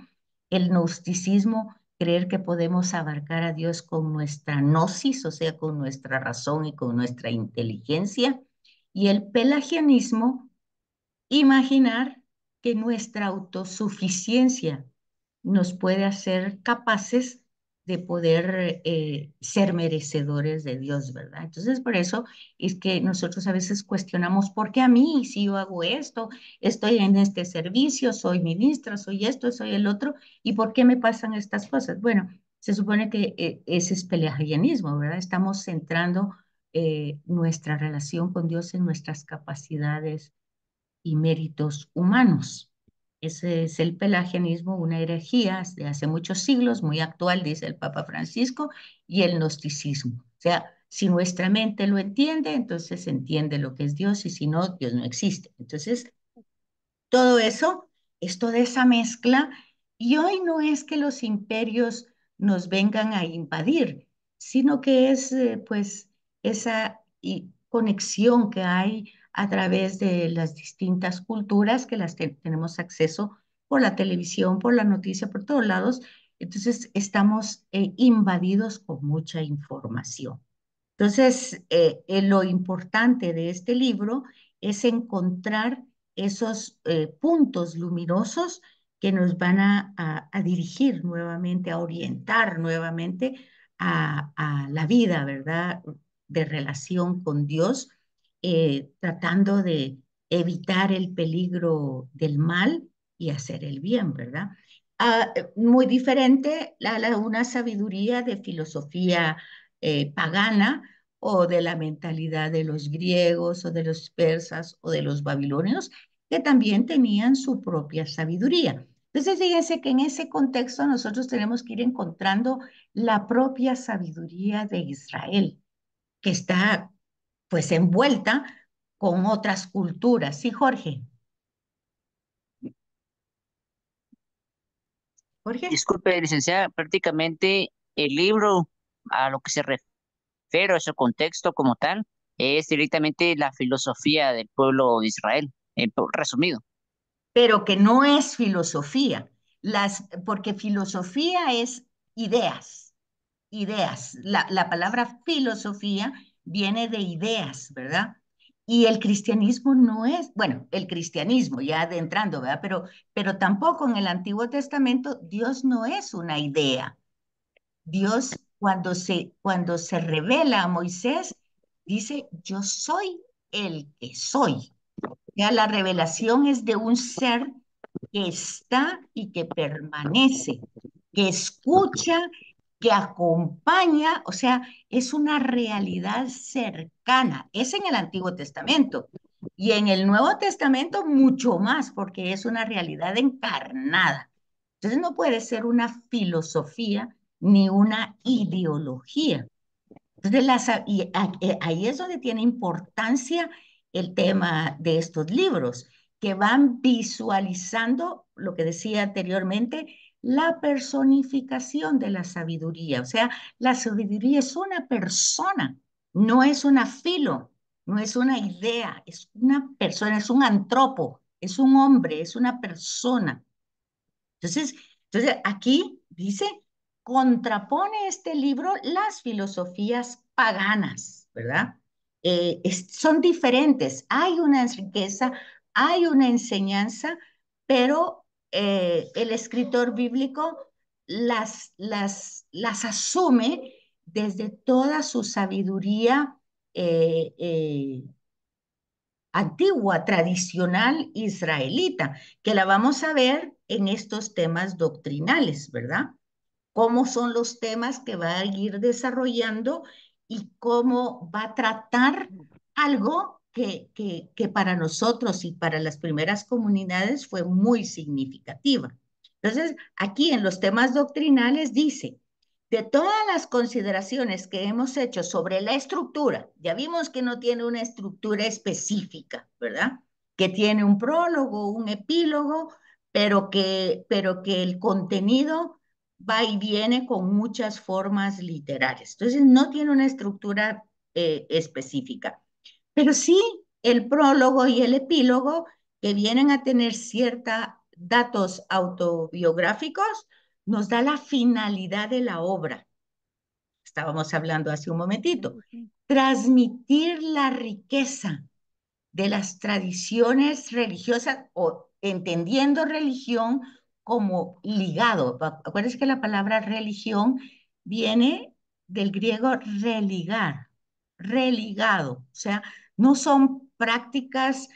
El gnosticismo, creer que podemos abarcar a Dios con nuestra gnosis, o sea, con nuestra razón y con nuestra inteligencia. Y el pelagianismo, imaginar que nuestra autosuficiencia nos puede hacer capaces de poder ser merecedores de Dios, ¿verdad? Entonces, por eso es que nosotros a veces cuestionamos, ¿por qué a mí si yo hago esto, estoy en este servicio, soy ministra, soy esto, soy el otro, y por qué me pasan estas cosas? Bueno, se supone que ese es pelagianismo, ¿verdad? Estamos centrando nuestra relación con Dios en nuestras capacidades y méritos humanos. Ese es el pelagianismo, una herejía de hace muchos siglos, muy actual, dice el Papa Francisco, y el gnosticismo. O sea, si nuestra mente lo entiende, entonces entiende lo que es Dios, y si no, Dios no existe. Entonces, todo eso es toda esa mezcla. Y hoy no es que los imperios nos vengan a invadir, sino que es pues esa conexión que hay a través de las distintas culturas que tenemos acceso por la televisión, por la noticia, por todos lados. Entonces estamos invadidos con mucha información. Entonces, lo importante de este libro es encontrar esos puntos luminosos que nos van a dirigir nuevamente, a orientar nuevamente a la vida, ¿verdad? De relación con Dios, tratando de evitar el peligro del mal y hacer el bien, ¿verdad? Muy diferente una sabiduría de filosofía pagana o de la mentalidad de los griegos o de los persas o de los babilonios, que también tenían su propia sabiduría. Entonces, fíjense que en ese contexto nosotros tenemos que ir encontrando la propia sabiduría de Israel, que está pues envuelta con otras culturas. Sí, Jorge. Jorge. Disculpe, licenciada, prácticamente el libro a lo que se refiere, a su contexto como tal, es directamente la filosofía del pueblo de Israel, resumido. Pero que no es filosofía, porque filosofía es ideas, ideas. La palabra filosofía viene de ideas, ¿verdad? Y el cristianismo no es, bueno, el cristianismo ya adentrando, ¿verdad? Pero tampoco en el Antiguo Testamento Dios no es una idea. Dios cuando se revela a Moisés, dice, yo soy el que soy. Ya la revelación es de un ser que está y que permanece, que escucha, que acompaña, o sea, es una realidad cercana. Es en el Antiguo Testamento. Y en el Nuevo Testamento mucho más, porque es una realidad encarnada. Entonces no puede ser una filosofía ni una ideología. Entonces, ahí es donde tiene importancia el tema de estos libros, que van visualizando lo que decía anteriormente, la personificación de la sabiduría. O sea, la sabiduría es una persona, no es una filo, no es una idea, es una persona, es un antropo, es un hombre, es una persona. Entonces, aquí dice, contrapone este libro las filosofías paganas, ¿verdad? Son diferentes, hay una riqueza, hay una enseñanza, pero el escritor bíblico las asume desde toda su sabiduría eh, eh, antigua, tradicional israelita, que la vamos a ver en estos temas doctrinales, ¿verdad? Cómo son los temas que va a ir desarrollando y cómo va a tratar algo que para nosotros y para las primeras comunidades fue muy significativa. Entonces, aquí en los temas doctrinales dice, de todas las consideraciones que hemos hecho sobre la estructura, ya vimos que no tiene una estructura específica, ¿verdad? Que tiene un prólogo, un epílogo, pero que el contenido va y viene con muchas formas literarias. Entonces, no tiene una estructura específica, pero sí el prólogo y el epílogo que vienen a tener ciertos datos autobiográficos, nos da la finalidad de la obra. Estábamos hablando hace un momentito. Transmitir la riqueza de las tradiciones religiosas o entendiendo religión como ligado. Acuérdense que la palabra religión viene del griego religar, religado. O sea, no son prácticas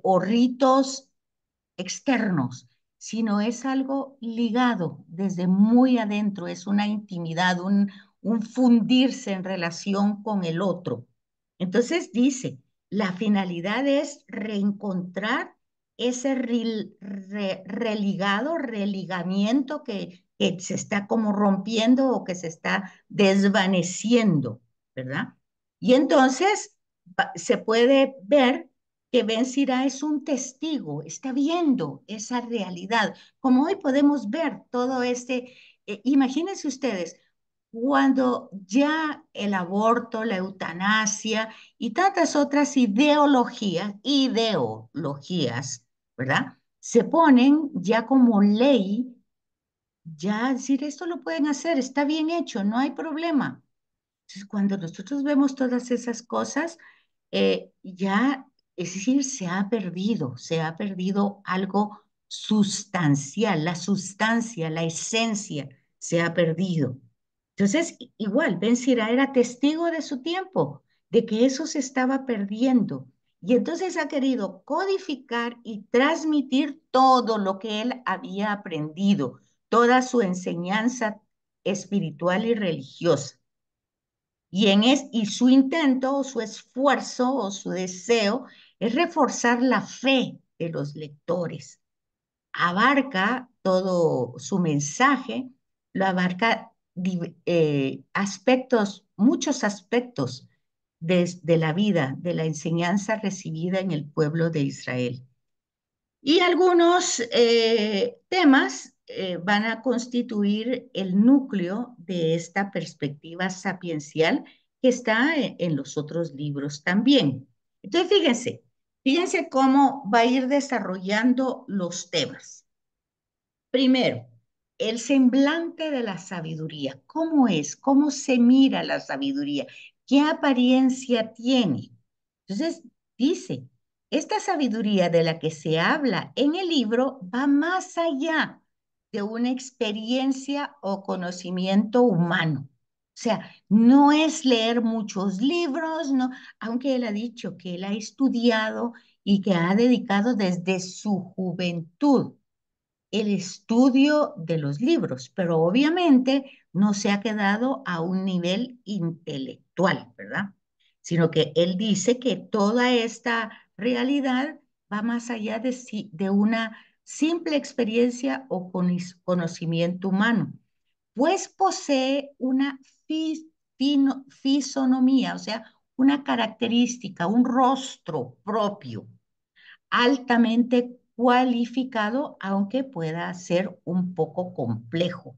o ritos externos, sino es algo ligado desde muy adentro, es una intimidad, un fundirse en relación con el otro. Entonces dice, la finalidad es reencontrar ese religado, religamiento que se está como rompiendo o que se está desvaneciendo, ¿verdad? Y entonces se puede ver que Ben Sira es un testigo, está viendo esa realidad. Como hoy podemos ver todo imagínense ustedes, cuando ya el aborto, la eutanasia y tantas otras ideologías, ¿verdad? Se ponen ya como ley, ya decir, esto lo pueden hacer, está bien hecho, no hay problema. Entonces, cuando nosotros vemos todas esas cosas, ya, es decir, se ha perdido algo sustancial, la sustancia, la esencia se ha perdido. Entonces, igual, Ben Sira era testigo de su tiempo, de que eso se estaba perdiendo. Y entonces ha querido codificar y transmitir todo lo que él había aprendido, toda su enseñanza espiritual y religiosa. Y su intento o su esfuerzo o su deseo es reforzar la fe de los lectores. Abarca todo su mensaje, lo abarca muchos aspectos de la vida, de la enseñanza recibida en el pueblo de Israel. Y algunos temas van a constituir el núcleo de esta perspectiva sapiencial que está en los otros libros también. Entonces, fíjense cómo va a ir desarrollando los temas. Primero, el semblante de la sabiduría. ¿Cómo es? ¿Cómo se mira la sabiduría? ¿Qué apariencia tiene? Entonces, dice, esta sabiduría de la que se habla en el libro va más allá de una experiencia o conocimiento humano. O sea, no es leer muchos libros, no, aunque él ha dicho que él ha estudiado y que ha dedicado desde su juventud el estudio de los libros, pero obviamente no se ha quedado a un nivel intelectual, ¿verdad? Sino que él dice que toda esta realidad va más allá de una simple experiencia o conocimiento humano, pues posee una fisonomía, o sea, una característica, un rostro propio altamente cualificado, aunque pueda ser un poco complejo.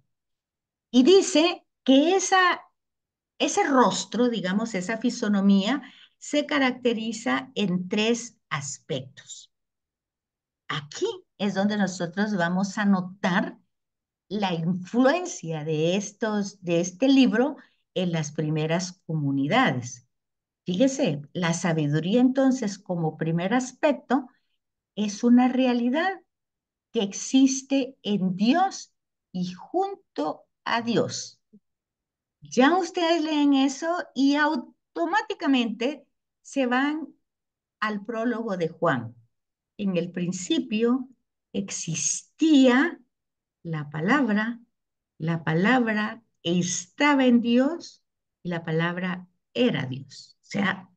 Y dice que ese rostro, digamos, esa fisonomía, se caracteriza en tres aspectos. Aquí es donde nosotros vamos a notar la influencia de este libro en las primeras comunidades. Fíjese, la sabiduría entonces como primer aspecto es una realidad que existe en Dios y junto a Dios. Ya ustedes leen eso y automáticamente se van al prólogo de Juan. En el principio existía la palabra estaba en Dios y la palabra era Dios. O sea,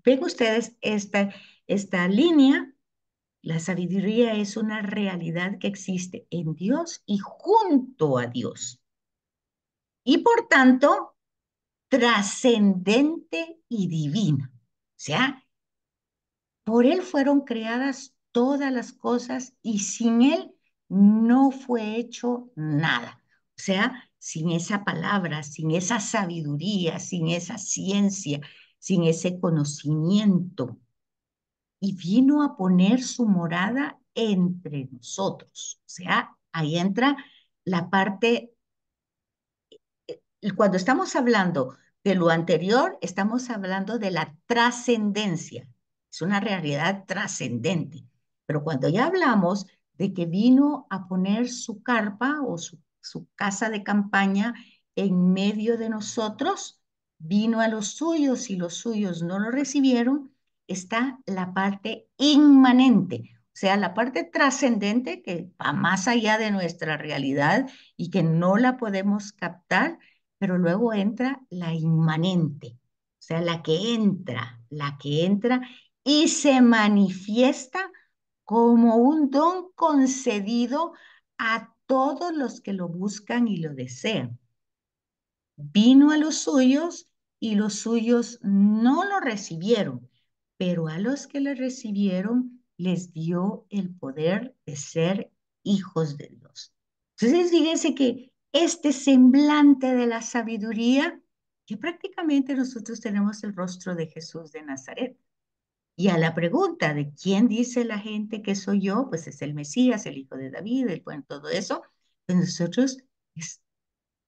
ven ustedes esta línea. La sabiduría es una realidad que existe en Dios y junto a Dios. Y por tanto, trascendente y divina. O sea, por Él fueron creadas todas las cosas y sin Él no fue hecho nada. O sea, sin esa palabra, sin esa sabiduría, sin esa ciencia, sin ese conocimiento, y vino a poner su morada entre nosotros. O sea, ahí entra la parte, cuando estamos hablando de lo anterior, estamos hablando de la trascendencia. Es una realidad trascendente. Pero cuando ya hablamos de que vino a poner su carpa o su casa de campaña en medio de nosotros, vino a los suyos y los suyos no lo recibieron, está la parte inmanente, o sea, la parte trascendente que va más allá de nuestra realidad y que no la podemos captar, pero luego entra la inmanente, o sea, la que entra y se manifiesta como un don concedido a todos los que lo buscan y lo desean. Vino a los suyos y los suyos no lo recibieron, pero a los que le recibieron les dio el poder de ser hijos de Dios. Entonces, fíjense que este semblante de la sabiduría, que prácticamente nosotros tenemos el rostro de Jesús de Nazaret. Y a la pregunta de quién dice la gente que soy yo, pues es el Mesías, el hijo de David, bueno, todo eso, pues nosotros es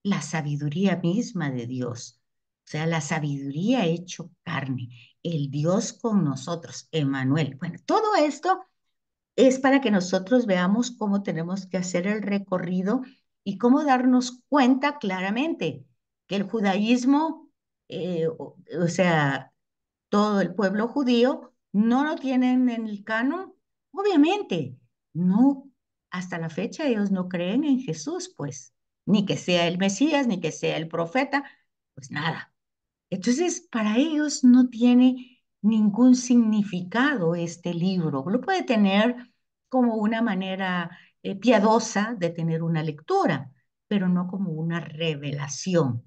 la sabiduría misma de Dios. O sea, la sabiduría hecho carne, el Dios con nosotros, Emmanuel. Bueno, todo esto es para que nosotros veamos cómo tenemos que hacer el recorrido y cómo darnos cuenta claramente que el judaísmo, o sea, todo el pueblo judío, no lo tienen en el canon, obviamente, no, hasta la fecha ellos no creen en Jesús, pues, ni que sea el Mesías, ni que sea el profeta, pues nada. Entonces, para ellos no tiene ningún significado este libro. Lo puede tener como una manera piadosa de tener una lectura, pero no como una revelación.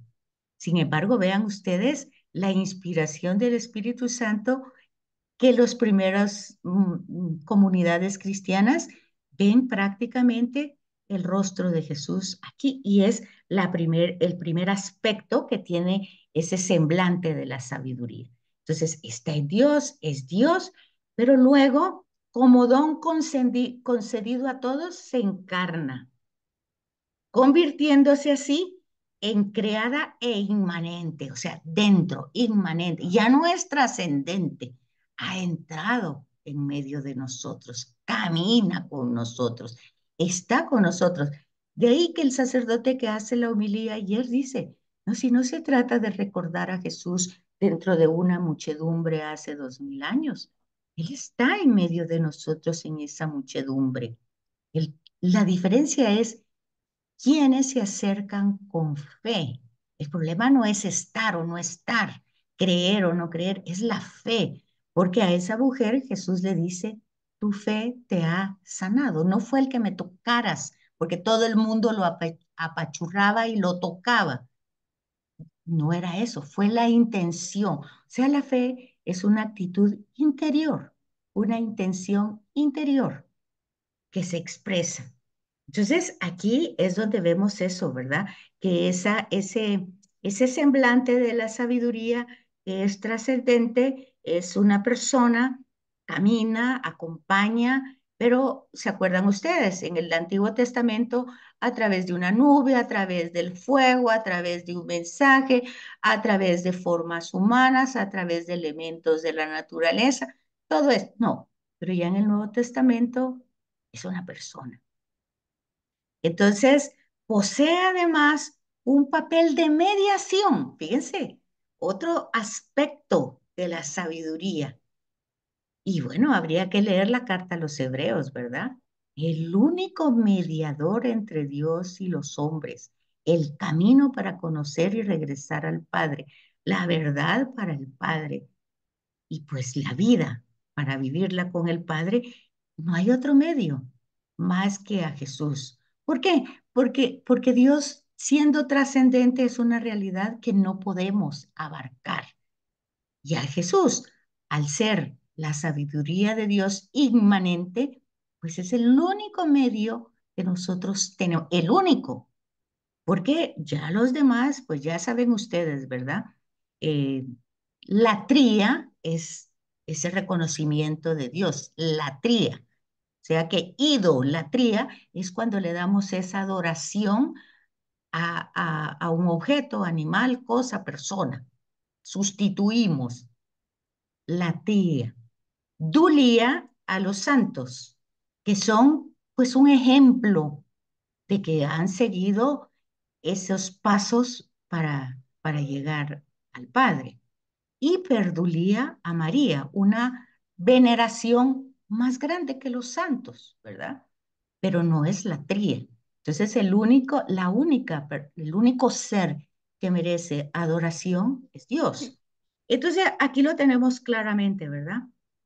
Sin embargo, vean ustedes la inspiración del Espíritu Santo que las primeras comunidades cristianas ven prácticamente el rostro de Jesús aquí y es el primer aspecto que tiene ese semblante de la sabiduría. Entonces, está en Dios, es Dios, pero luego, como don concedido a todos, se encarna convirtiéndose así en creada e inmanente, o sea, dentro, inmanente, ya no es trascendente, ha entrado en medio de nosotros, camina con nosotros, está con nosotros. De ahí que el sacerdote que hace la homilía ayer dice, no, si no se trata de recordar a Jesús dentro de una muchedumbre hace 2000 años, Él está en medio de nosotros en esa muchedumbre. La diferencia es quienes se acercan con fe. El problema no es estar o no estar, creer o no creer, es la fe, porque a esa mujer Jesús le dice, tu fe te ha sanado. No fue el que me tocaras, porque todo el mundo lo apachurraba y lo tocaba. No era eso, fue la intención. O sea, la fe es una actitud interior, una intención interior que se expresa. Entonces, aquí es donde vemos eso, ¿verdad? Que ese semblante de la sabiduría que es trascendente es una persona, camina, acompaña, pero ¿se acuerdan ustedes? En el Antiguo Testamento, a través de una nube, a través del fuego, a través de un mensaje, a través de formas humanas, a través de elementos de la naturaleza, todo esto, no, pero ya en el Nuevo Testamento es una persona. Entonces, posee además un papel de mediación, fíjense, otro aspecto de la sabiduría. Y bueno, habría que leer la carta a los hebreos, ¿verdad? El único mediador entre Dios y los hombres, el camino para conocer y regresar al Padre, la verdad para el Padre y pues la vida para vivirla con el Padre, no hay otro medio más que a Jesús. ¿Por qué? Porque Dios, siendo trascendente, es una realidad que no podemos abarcar. Y a Jesús, al ser la sabiduría de Dios inmanente, pues es el único medio que nosotros tenemos, el único, porque ya los demás, pues ya saben ustedes, ¿verdad? Eh, la tría es ese reconocimiento de Dios, la tría. O sea que idolatría es cuando le damos esa adoración a un objeto, animal, cosa, persona. Sustituimos la tría. Dulía a los santos, que son pues un ejemplo de que han seguido esos pasos para llegar al Padre. Y Perdulía a María, una veneración más grande que los santos, ¿verdad? Pero no es la tría. Entonces el único ser que merece adoración es Dios. Entonces aquí lo tenemos claramente, ¿verdad?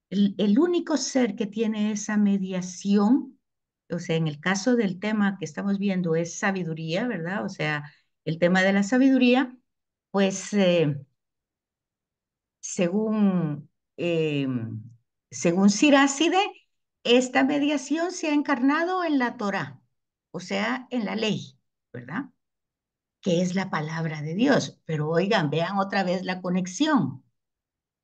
El único ser que tiene esa mediación, o sea, en el caso del tema que estamos viendo es sabiduría, ¿verdad? O sea, el tema de la sabiduría, pues según, eh, según Siráside, esta mediación se ha encarnado en la Torá, o sea, en la ley, ¿verdad? Que es la palabra de Dios. Pero oigan, vean otra vez la conexión.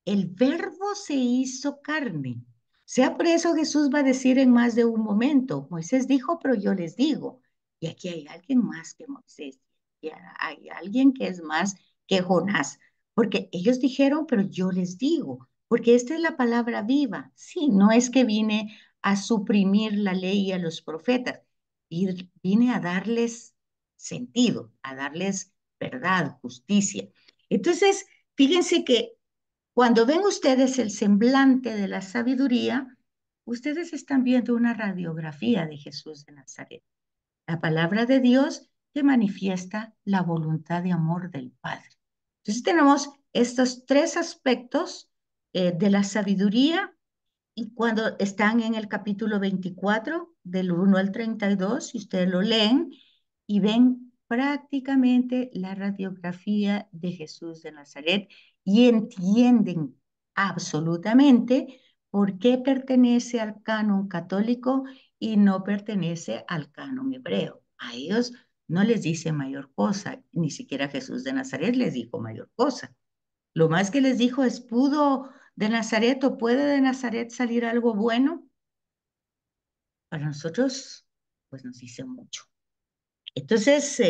El verbo se hizo carne. Sea por eso Jesús va a decir en más de un momento, Moisés dijo, pero yo les digo. Y aquí hay alguien más que Moisés. Y hay alguien que es más que Jonás. Porque ellos dijeron, pero yo les digo. Porque esta es la palabra viva. Sí, no es que vine a suprimir la ley y a los profetas. Vine a darles sentido, a darles verdad, justicia. Entonces, fíjense que cuando ven ustedes el semblante de la sabiduría, ustedes están viendo una radiografía de Jesús de Nazaret, la palabra de Dios que manifiesta la voluntad de amor del Padre. Entonces tenemos estos tres aspectos de la sabiduría y cuando están en el capítulo 24, del 1 al 32, si ustedes lo leen y ven prácticamente la radiografía de Jesús de Nazaret y entienden absolutamente por qué pertenece al canon católico y no pertenece al canon hebreo. A ellos no les dice mayor cosa, ni siquiera Jesús de Nazaret les dijo mayor cosa. Lo más que les dijo es, ¿pudo de Nazaret o puede de Nazaret salir algo bueno? Para nosotros, pues nos dice mucho. Entonces,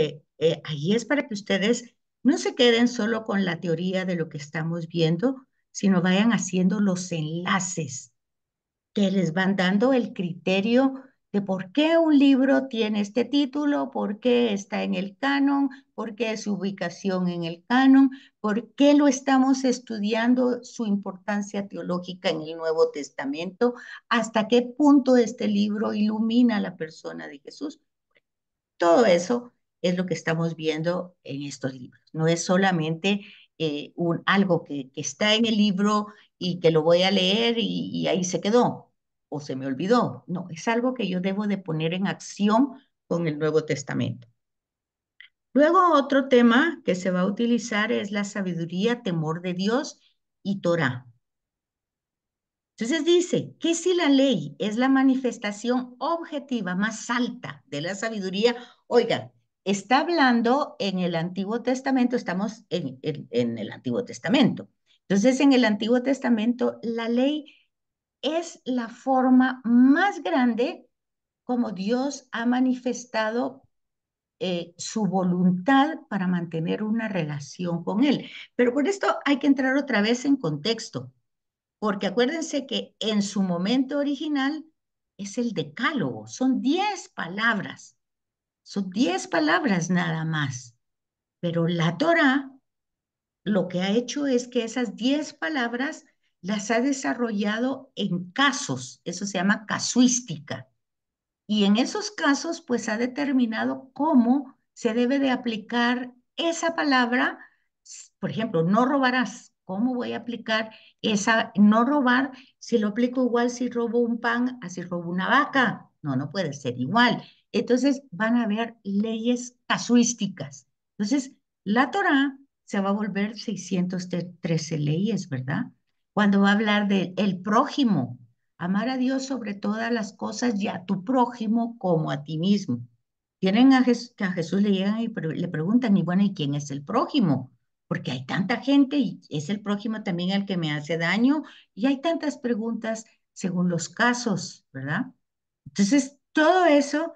ahí es para que ustedes no se queden solo con la teoría de lo que estamos viendo, sino vayan haciendo los enlaces que les van dando el criterio de por qué un libro tiene este título, por qué está en el canon, por qué su ubicación en el canon, por qué lo estamos estudiando, su importancia teológica en el Nuevo Testamento, hasta qué punto este libro ilumina a la persona de Jesús. Todo eso es lo que estamos viendo en estos libros. No es solamente algo que está en el libro y que lo voy a leer y ahí se quedó o se me olvidó. No, es algo que yo debo de poner en acción con el Nuevo Testamento. Luego otro tema que se va a utilizar es la sabiduría, temor de Dios y Torah. Entonces dice que si la ley es la manifestación objetiva más alta de la sabiduría, oigan, está hablando en el Antiguo Testamento, estamos en el Antiguo Testamento. Entonces, en el Antiguo Testamento, la ley es la forma más grande como Dios ha manifestado su voluntad para mantener una relación con Él. Pero por esto hay que entrar otra vez en contexto. Porque acuérdense que en su momento original es el decálogo, son 10 palabras nada más. Pero la Torá lo que ha hecho es que esas 10 palabras las ha desarrollado en casos, eso se llama casuística. Y en esos casos, pues ha determinado cómo se debe de aplicar esa palabra. Por ejemplo, no robarás. ¿Cómo voy a aplicar esa no robar si lo aplico igual si robo un pan a si robo una vaca? No, no puede ser igual. Entonces van a haber leyes casuísticas. Entonces, la Torá se va a volver 613 leyes, ¿verdad? Cuando va a hablar del el prójimo, amar a Dios sobre todas las cosas y a tu prójimo como a ti mismo. Tienen que a Jesús le llegan y le preguntan, y bueno, ¿y quién es el prójimo? Porque hay tanta gente y es el prójimo también el que me hace daño y hay tantas preguntas según los casos, ¿verdad? Entonces, todo eso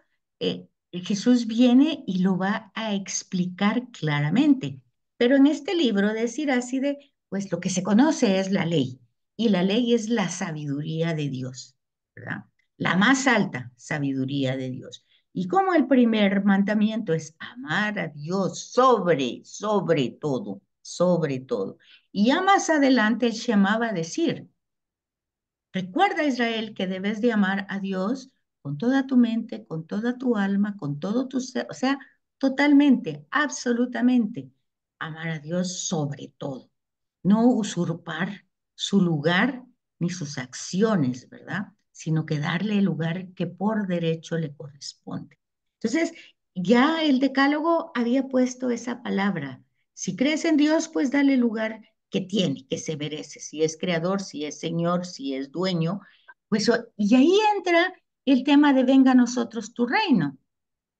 Jesús viene y lo va a explicar claramente. Pero en este libro de Siráside, pues lo que se conoce es la ley y la ley es la sabiduría de Dios, ¿verdad? la más alta sabiduría de Dios. Y como el primer mandamiento es amar a Dios sobre todo, sobre todo. Y ya más adelante el Shema va a decir, recuerda, Israel, que debes de amar a Dios con toda tu mente, con toda tu alma, con todo tu ser, o sea, totalmente, absolutamente. Amar a Dios sobre todo. No usurpar su lugar ni sus acciones, ¿verdad? Sino que darle el lugar que por derecho le corresponde. Entonces, ya el decálogo había puesto esa palabra. Si crees en Dios, pues dale el lugar que tiene, que se merece, si es creador, si es señor, si es dueño, pues, y ahí entra el tema de venga a nosotros tu reino,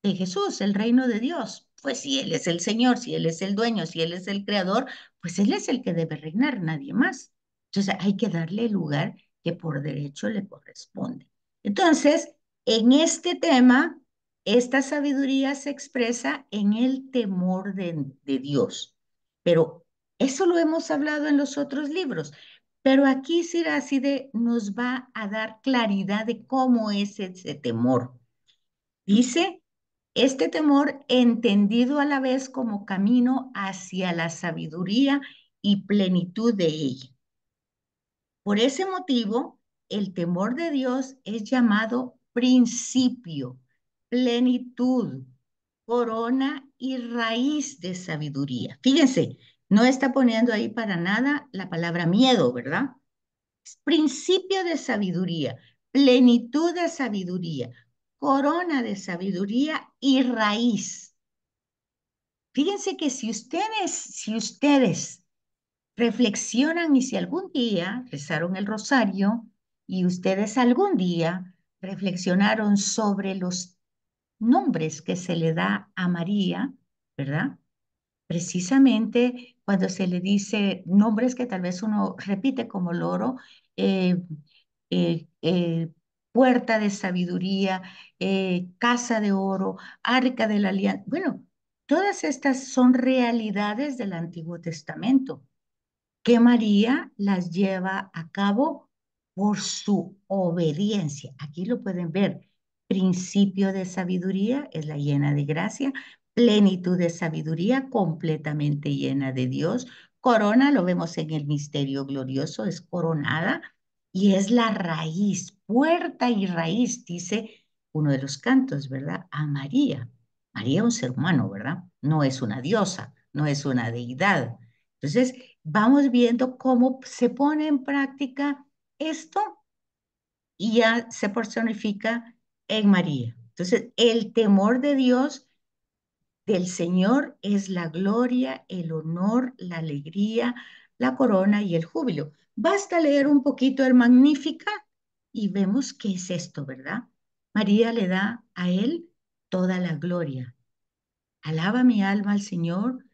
de Jesús, el reino de Dios. Pues si Él es el Señor, si Él es el dueño, si Él es el creador, pues Él es el que debe reinar, nadie más. Entonces hay que darle el lugar que por derecho le corresponde. Entonces, en este tema, esta sabiduría se expresa en el temor de Dios. Pero eso lo hemos hablado en los otros libros. Pero aquí Siracide nos va a dar claridad de cómo es ese temor. Dice, este temor entendido a la vez como camino hacia la sabiduría y plenitud de ella. Por ese motivo, el temor de Dios es llamado principio, plenitud, corona y raíz de sabiduría. Fíjense, no está poniendo ahí para nada la palabra miedo, ¿verdad? Es principio de sabiduría, plenitud de sabiduría, corona de sabiduría y raíz. Fíjense que si ustedes reflexionan y si algún día rezaron el rosario y ustedes algún día reflexionaron sobre los nombres que se le da a María, ¿verdad? Precisamente cuando se le dice nombres que tal vez uno repite como loro, eh, eh, eh, puerta de sabiduría, casa de oro, arca de la alianza. Bueno, todas estas son realidades del Antiguo Testamento que María las lleva a cabo por su obediencia. Aquí lo pueden ver. Principio de sabiduría es la llena de gracia, plenitud de sabiduría completamente llena de Dios. Corona, lo vemos en el misterio glorioso, es coronada y es la raíz, puerta y raíz, dice uno de los cantos, ¿verdad? A María. María es un ser humano, ¿verdad? No es una diosa, no es una deidad. Entonces, vamos viendo cómo se pone en práctica esto y ya se personifica en María. Entonces, el temor de Dios, del Señor, es la gloria, el honor, la alegría, la corona y el júbilo. Basta leer un poquito el Magnífica y vemos qué es esto, ¿verdad? María le da a él toda la gloria. Alaba mi alma al Señor,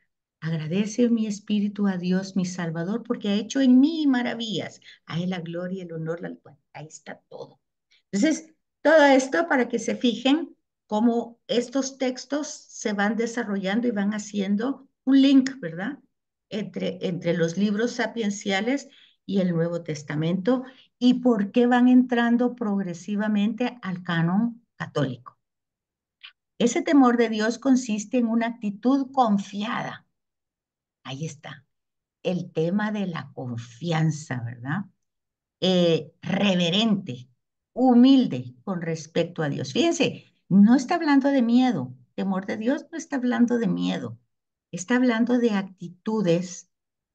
agradece mi espíritu a Dios, mi Salvador, porque ha hecho en mí maravillas. A Él la gloria, el honor, bueno, ahí está todo. Entonces, todo esto para que se fijen cómo estos textos se van desarrollando y van haciendo un link, ¿verdad? Entre los libros sapienciales y el Nuevo Testamento y por qué van entrando progresivamente al canon católico. Ese temor de Dios consiste en una actitud confiada. Ahí está. El tema de la confianza, ¿verdad? Reverente, humilde con respecto a Dios. Fíjense, no está hablando de miedo. Temor de Dios no está hablando de miedo. Está hablando de actitudes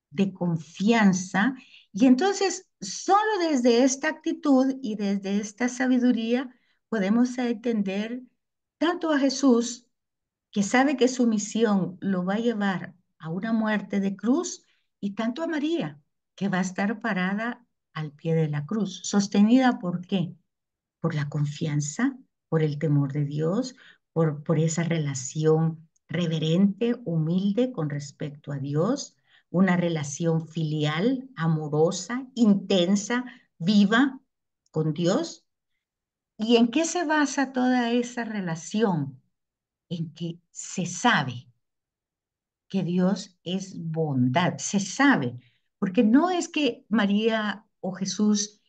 de confianza. Y entonces, solo desde esta actitud y desde esta sabiduría podemos entender tanto a Jesús que sabe que su misión lo va a llevar a una muerte de cruz, y tanto a María, que va a estar parada al pie de la cruz, sostenida ¿por qué? Por la confianza, por el temor de Dios, por esa relación reverente, humilde con respecto a Dios, una relación filial, amorosa, intensa, viva con Dios. ¿Y en qué se basa toda esa relación? En que se sabe que Dios es bondad, se sabe, porque no es que María o Jesús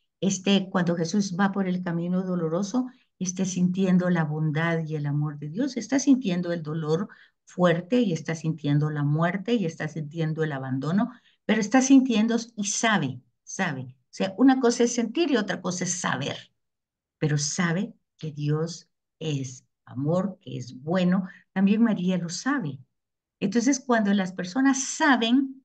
Cuando Jesús va por el camino doloroso, esté sintiendo la bondad y el amor de Dios, está sintiendo el dolor fuerte y está sintiendo la muerte y está sintiendo el abandono, pero está sintiendo y sabe. O sea, una cosa es sentir y otra cosa es saber, pero sabe que Dios es amor, que es bueno. También María lo sabe. Entonces, cuando las personas saben,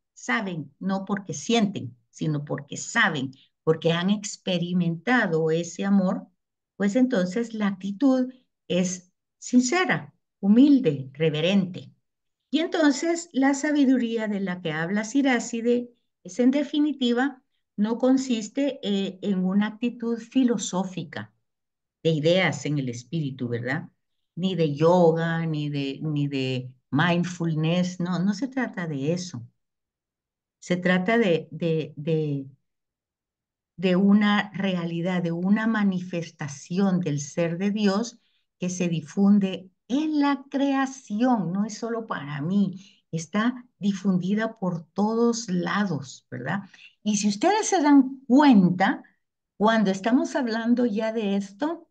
no porque sienten, sino porque saben, porque han experimentado ese amor, pues entonces la actitud es sincera, humilde, reverente. Y entonces la sabiduría de la que habla Siráside es en definitiva, no consiste en una actitud filosófica de ideas en el espíritu, ¿verdad? Ni de yoga, ni de mindfulness, no, no se trata de eso. Se trata de una realidad, de una manifestación del ser de Dios que se difunde en la creación, no es solo para mí, está difundida por todos lados, ¿verdad? Y si ustedes se dan cuenta, cuando estamos hablando ya de esto,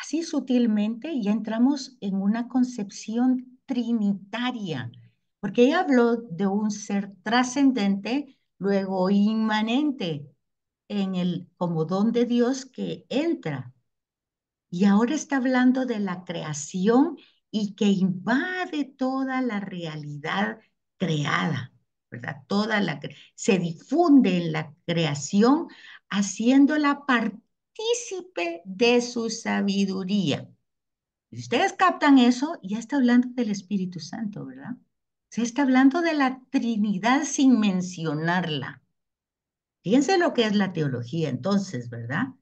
así sutilmente ya entramos en una concepción trinitaria, porque ella habló de un ser trascendente, luego inmanente como don de Dios que entra. Y ahora está hablando de la creación y que invade toda la realidad creada, ¿verdad? Se difunde en la creación, haciéndola partícipe de su sabiduría. Si ustedes captan eso, ya está hablando del Espíritu Santo, ¿verdad? Se está hablando de la Trinidad sin mencionarla. Fíjense lo que es la teología entonces, ¿verdad?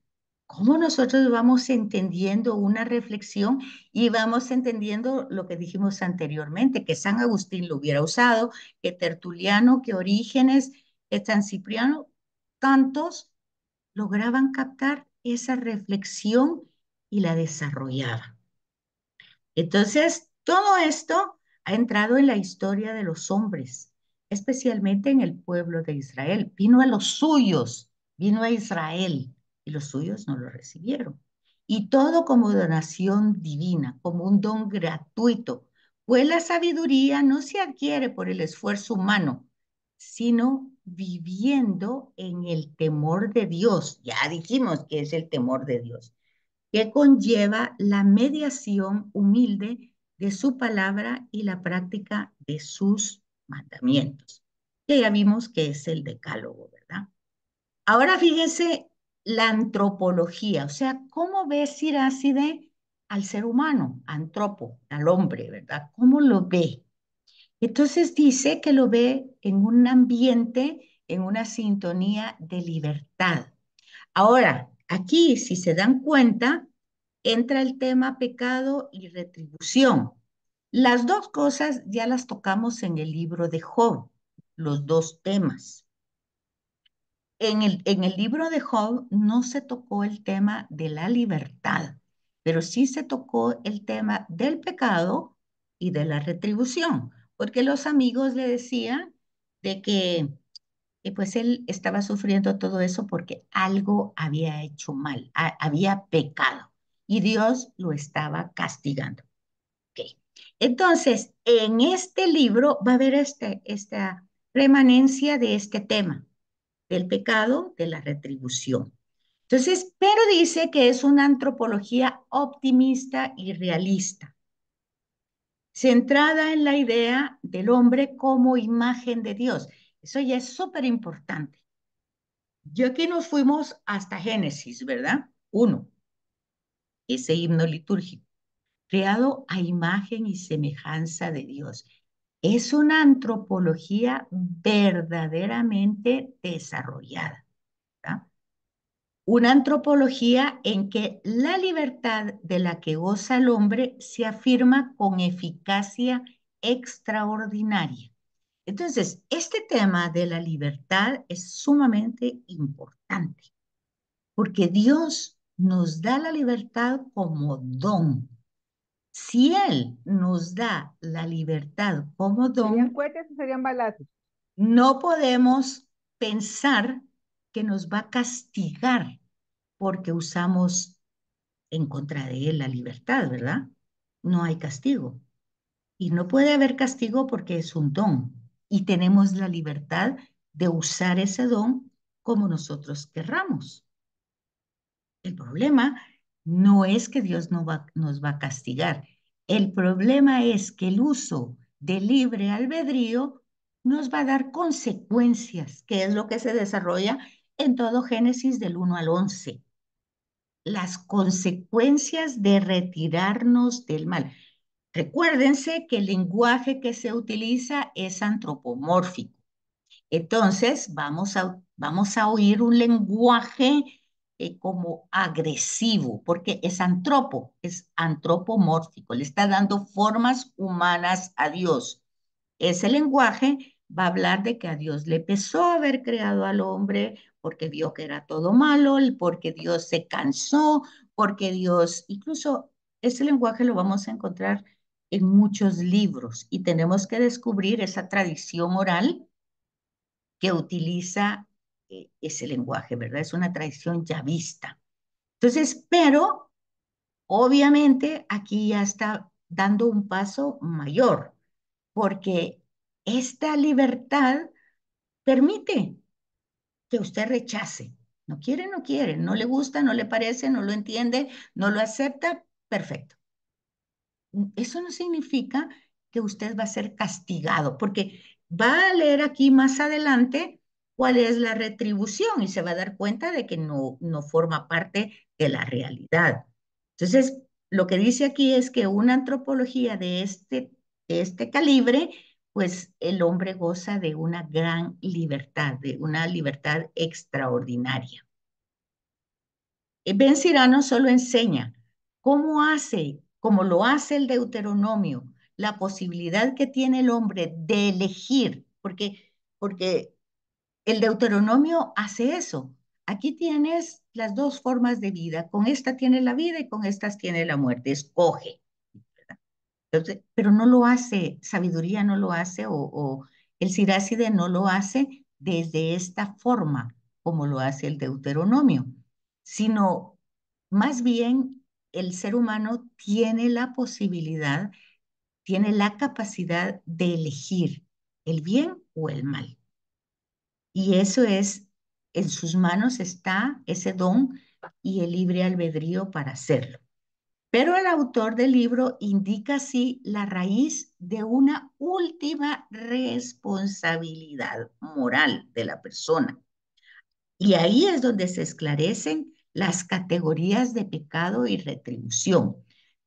Cómo nosotros vamos entendiendo una reflexión y vamos entendiendo lo que dijimos anteriormente, que San Agustín lo hubiera usado, que Tertuliano, que Orígenes, que San Cipriano, tantos lograban captar esa reflexión y la desarrollaban. Entonces, todo esto ha entrado en la historia de los hombres, especialmente en el pueblo de Israel. Vino a los suyos, vino a Israel, y los suyos no lo recibieron. Y todo como donación divina, como un don gratuito, pues la sabiduría no se adquiere por el esfuerzo humano, sino viviendo en el temor de Dios. Ya dijimos que es el temor de Dios que conlleva la mediación humilde de su palabra y la práctica de sus mandamientos, que ya vimos que es el decálogo, ¿verdad? Ahora fíjense la antropología, o sea, ¿cómo ve Siráside al ser humano, antropo, al hombre, ¿verdad? ¿Cómo lo ve? Entonces dice que lo ve en un ambiente, en una sintonía de libertad. Ahora, aquí, si se dan cuenta, entra el tema pecado y retribución. Las dos cosas ya las tocamos en el libro de Job, los dos temas. En el libro de Job no se tocó el tema de la libertad, pero sí se tocó el tema del pecado y de la retribución, porque los amigos le decían de que pues él estaba sufriendo todo eso porque algo había hecho mal, había pecado y Dios lo estaba castigando. Okay. Entonces, en este libro va a haber esta remanencia de este tema, del pecado, de la retribución. Entonces, pero dice que es una antropología optimista y realista, centrada en la idea del hombre como imagen de Dios. Eso ya es súper importante. Y aquí nos fuimos hasta Génesis, ¿verdad? Uno, ese himno litúrgico, creado a imagen y semejanza de Dios. Es una antropología verdaderamente desarrollada, ¿verdad? Una antropología en que la libertad de la que goza el hombre se afirma con eficacia extraordinaria. Entonces, este tema de la libertad es sumamente importante, porque Dios nos da la libertad como don. Si Él nos da la libertad como ¿Serían don, cohetes o serían balazos? no podemos pensar que nos va a castigar porque usamos en contra de él la libertad, ¿verdad? No hay castigo. Y no puede haber castigo porque es un don. Y tenemos la libertad de usar ese don como nosotros querramos. El problema no es que Dios nos va a castigar. El problema es que el uso del libre albedrío nos va a dar consecuencias, que es lo que se desarrolla en todo Génesis del 1 al 11. Las consecuencias de retirarnos del mal. Recuérdense que el lenguaje que se utiliza es antropomórfico. Entonces, vamos a oír un lenguaje como agresivo, porque es antropomórfico, le está dando formas humanas a Dios. Ese lenguaje va a hablar de que a Dios le pesó haber creado al hombre porque vio que era todo malo, porque Dios se cansó, porque Dios, incluso ese lenguaje lo vamos a encontrar en muchos libros y tenemos que descubrir esa tradición oral que utiliza ese lenguaje, ¿verdad? Es una tradición ya vista. Entonces, pero obviamente aquí ya está dando un paso mayor, porque esta libertad permite que usted rechace. No quiere, no quiere, no le gusta, no le parece, no lo entiende, no lo acepta, perfecto. Eso no significa que usted va a ser castigado, porque va a leer aquí más adelante cuál es la retribución y se va a dar cuenta de que no forma parte de la realidad. Entonces, lo que dice aquí es que una antropología de este calibre, pues el hombre goza de una gran libertad, de una libertad extraordinaria. Ben Cirano solo enseña cómo hace, como lo hace el Deuteronomio, la posibilidad que tiene el hombre de elegir, porque el Deuteronomio hace eso. Aquí tienes las dos formas de vida, con esta tiene la vida y con estas tiene la muerte, escoge. Entonces, pero no lo hace, sabiduría no lo hace, o el Siráside no lo hace desde esta forma, como lo hace el Deuteronomio, sino más bien el ser humano tiene la posibilidad, tiene la capacidad de elegir el bien o el mal. Y eso es, en sus manos está ese don y el libre albedrío para hacerlo. Pero el autor del libro indica así la raíz de una última responsabilidad moral de la persona. Y ahí es donde se esclarecen las categorías de pecado y retribución.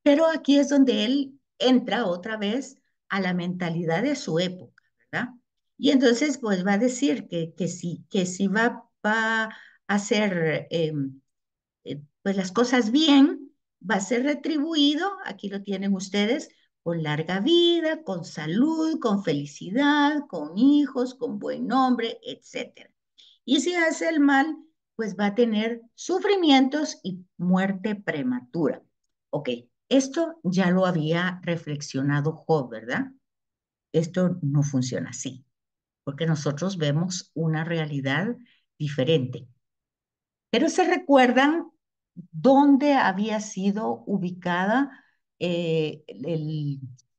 Pero aquí es donde él entra otra vez a la mentalidad de su época, ¿verdad? Y entonces pues va a decir que si va a hacer pues las cosas bien, va a ser retribuido, aquí lo tienen ustedes, con larga vida, con salud, con felicidad, con hijos, con buen nombre, etcétera. Y si hace el mal, pues va a tener sufrimientos y muerte prematura. Ok, esto ya lo había reflexionado Job, ¿verdad? Esto no funciona así, porque nosotros vemos una realidad diferente. Pero se recuerdan dónde había sido ubicada el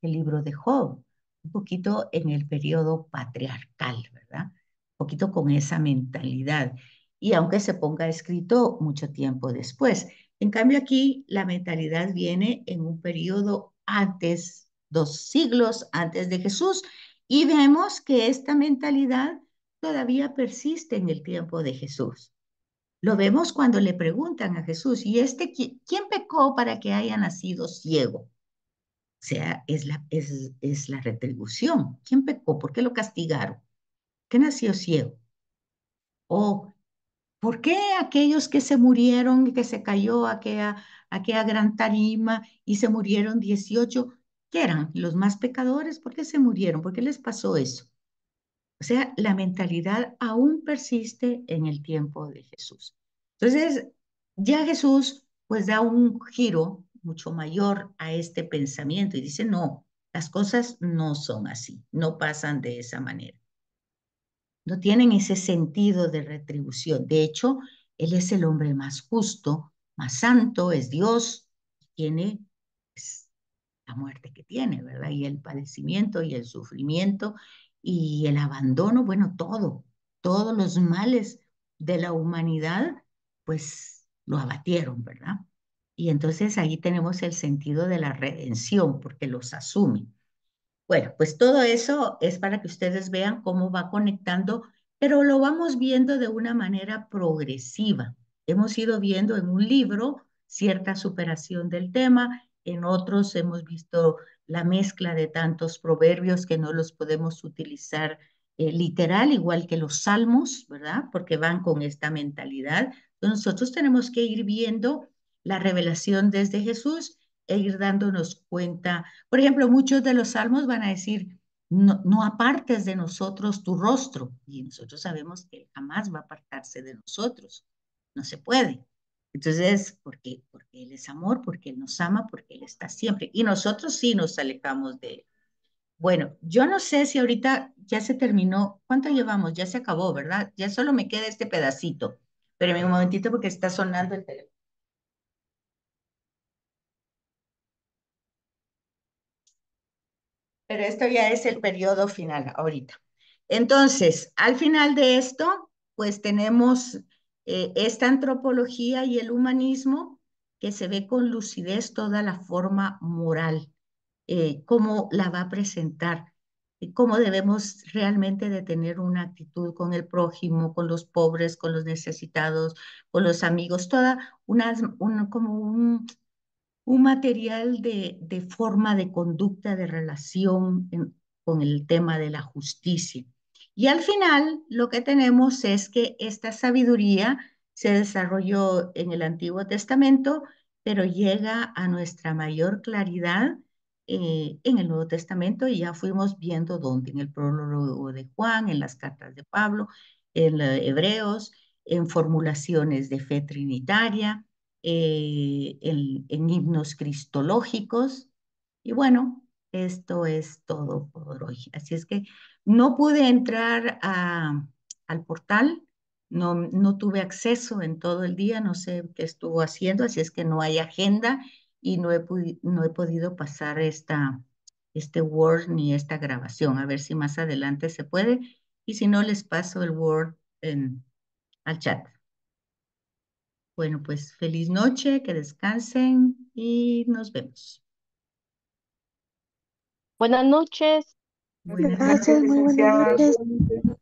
libro de Job, un poquito en el periodo patriarcal, ¿verdad? Un poquito con esa mentalidad. Y aunque se ponga escrito mucho tiempo después. En cambio aquí la mentalidad viene en un periodo antes, 2 siglos antes de Jesús, y vemos que esta mentalidad todavía persiste en el tiempo de Jesús. Lo vemos cuando le preguntan a Jesús, ¿y quién pecó para que haya nacido ciego? O sea, es la retribución. ¿Quién pecó? ¿Por qué lo castigaron? ¿Qué nació ciego? ¿O por qué aquellos que se murieron, que se cayó aquella gran tarima y se murieron 18, ¿qué eran? ¿Los más pecadores? ¿Por qué se murieron? ¿Por qué les pasó eso? O sea, la mentalidad aún persiste en el tiempo de Jesús. Entonces, ya Jesús pues da un giro mucho mayor a este pensamiento y dice, no, las cosas no son así, no pasan de esa manera. no tienen ese sentido de retribución. De hecho, Él es el hombre más justo, más santo, es Dios, tiene pues, la muerte que tiene, ¿verdad? Y el padecimiento y el sufrimiento y el abandono, bueno, todo, todos los males de la humanidad, pues lo abatieron, ¿verdad? Y entonces ahí tenemos el sentido de la redención, porque los asume. Bueno, pues todo eso es para que ustedes vean cómo va conectando, pero lo vamos viendo de una manera progresiva. Hemos ido viendo en un libro cierta superación del tema, en otros hemos visto la mezcla de tantos proverbios que no los podemos utilizar literal, igual que los salmos, ¿verdad? Porque van con esta mentalidad. Entonces nosotros tenemos que ir viendo la revelación desde Jesús e ir dándonos cuenta. Por ejemplo, muchos de los salmos van a decir, no, no apartes de nosotros tu rostro. Y nosotros sabemos que Él jamás va a apartarse de nosotros. No se puede. Entonces, porque Él es amor, porque Él nos ama, porque Él está siempre. Y nosotros sí nos alejamos de Él. Bueno, yo no sé si ahorita ya se terminó. ¿Cuánto llevamos? Ya se acabó, ¿verdad? Ya solo me queda este pedacito. Pero un momentito porque está sonando el teléfono. Pero esto ya es el periodo final ahorita. Entonces, al final de esto, pues tenemos esta antropología y el humanismo que se ve con lucidez toda la forma moral, cómo la va a presentar, y cómo debemos realmente de tener una actitud con el prójimo, con los pobres, con los necesitados, con los amigos, toda como un material de forma de conducta, de relación con el tema de la justicia. Y al final lo que tenemos es que esta sabiduría se desarrolló en el Antiguo Testamento, pero llega a nuestra mayor claridad en el Nuevo Testamento y ya fuimos viendo dónde, en el prólogo de Juan, en las cartas de Pablo, en Hebreos, en formulaciones de fe trinitaria, en himnos cristológicos. Y bueno, esto es todo por hoy. Así es que no pude entrar al portal, no tuve acceso en todo el día, no sé qué estuvo haciendo, así es que no hay agenda y no he podido pasar este Word ni esta grabación. A ver si más adelante se puede y si no les paso el Word al chat. Bueno, pues feliz noche, que descansen y nos vemos. Buenas noches. Buenas Gracias, noches, muy buenas licenciada. noches.